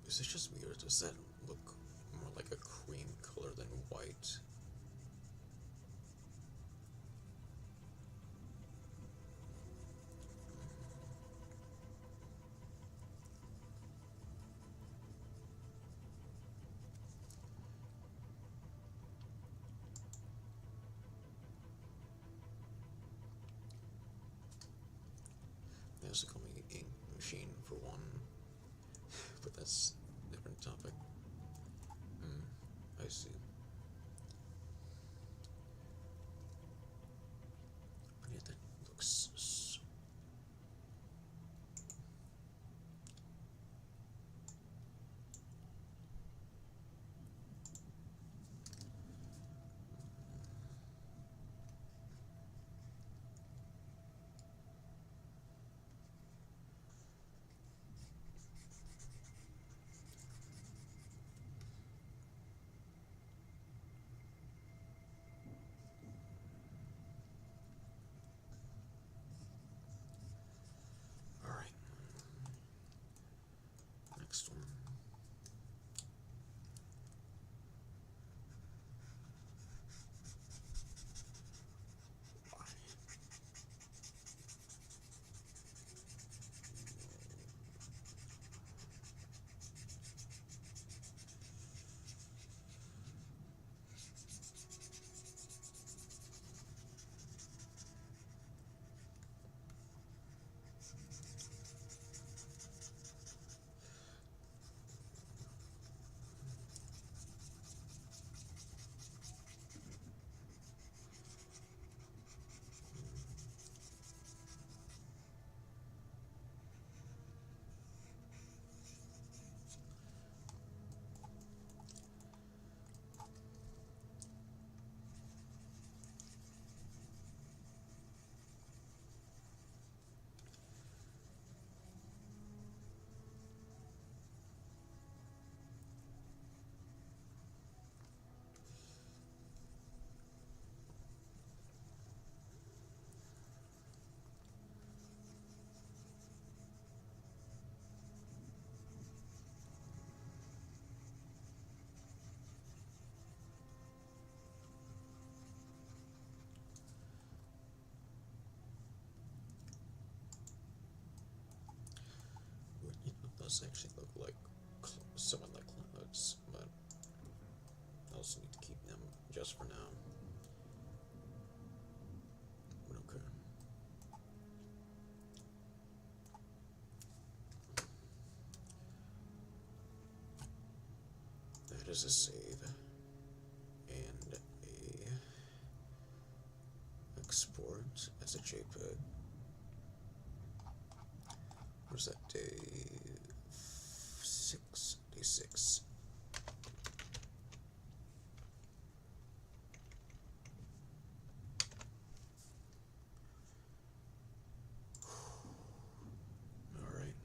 Is it just weird? Does that look more like a cream color than white? They also call me ink machine for one, but that's a different topic. I see. But yeah, that looks so. Alright. Next one. Those actually look like somewhat like clouds, but I also need to keep them just for now. But okay. That That is a save. And a export as a JPEG. Where's that? Day 6. Day 6. Alright.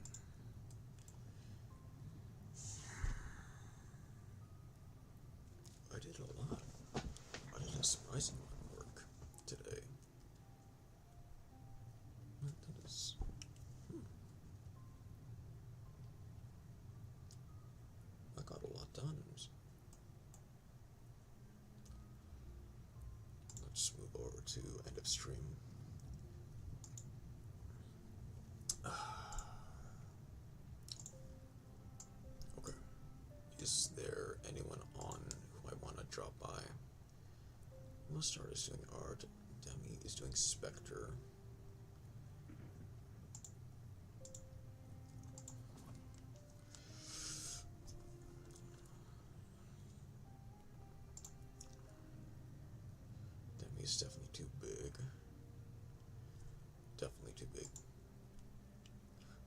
I did a lot. I did a surprising amount of work today. That is... I got a lot done. Let's move over to end of stream. Okay. Is there anyone on who I want to drop by? Mustard is doing art. Demi is doing Spectre. Demi's definitely too big. Definitely too big.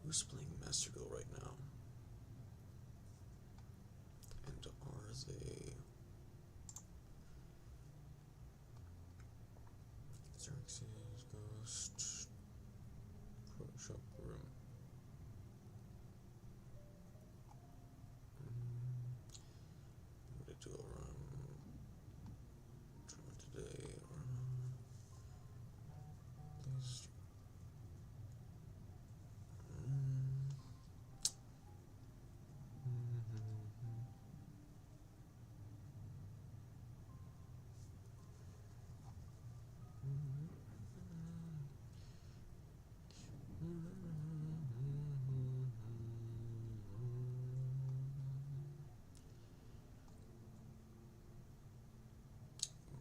Who's playing Master Go right now? And are they... Xerxes, Ghost, Pro Shop Room. I'm gonna do a run today. Please.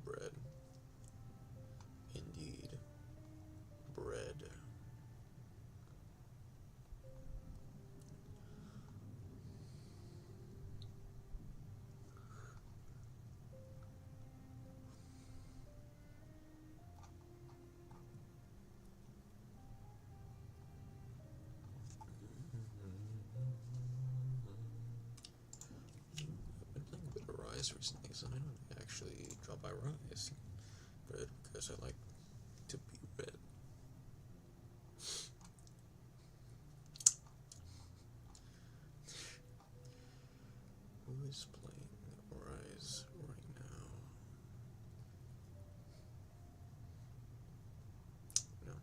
Bread. Indeed. Bread. I've been playing a bit of Rise recently, so I don't actually drop by Rise Red because I like to be red. Who is playing Rise right now? No.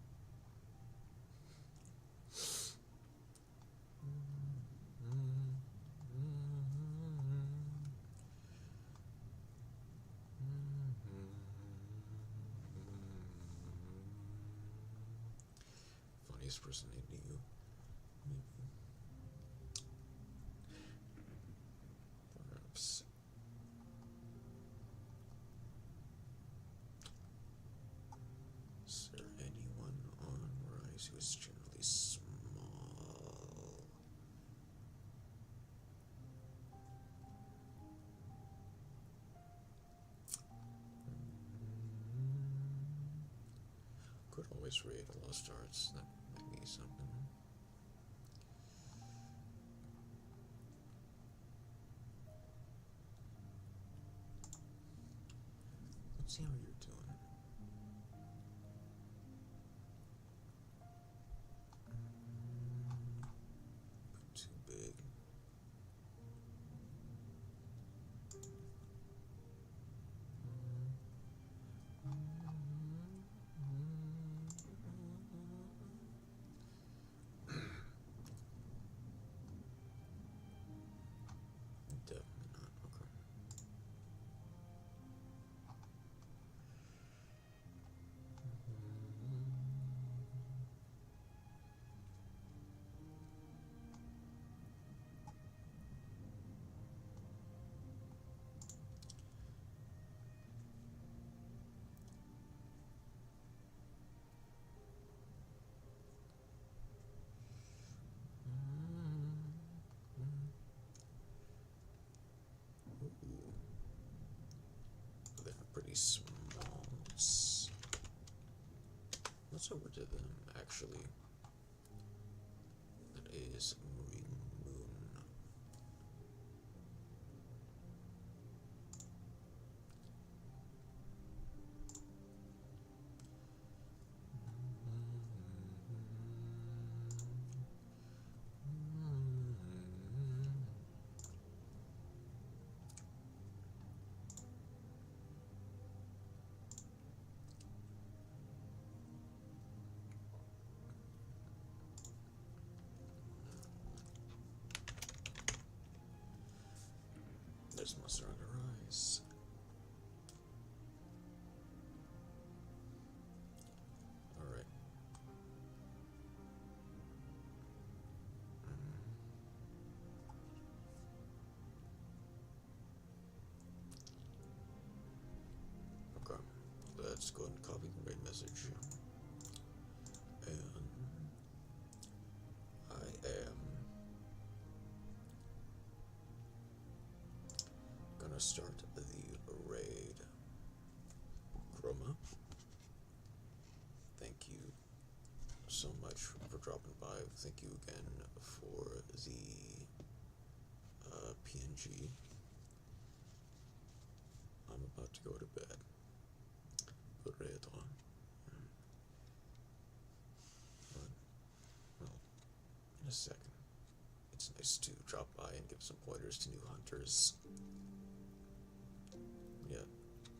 Funniest person I knew, maybe. Perhaps. Is there anyone on Rise who is generally small? Could always raid a Lost Arts. That might be something. Let's see how you're doing. Bit too big. Definitely not. Okay. pretty small. Let's over to them, actually. That is Moon. There's monster on the rise. Alright. Okay. Let's go ahead and copy the raid message. And I am gonna start the raid. Chroma, thank you so much for dropping by. Thank you again for the PNG. I'm about to go to bed. Well, in a second. It's nice to drop by and give some pointers to new hunters. Yeah,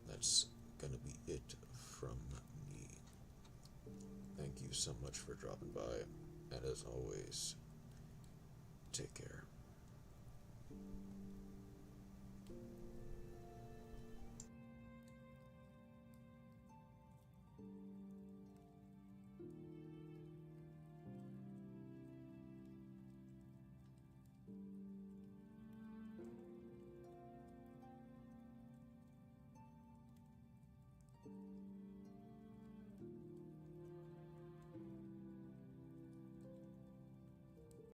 that's gonna be it from me. Thank you so much for dropping by, and as always, take care.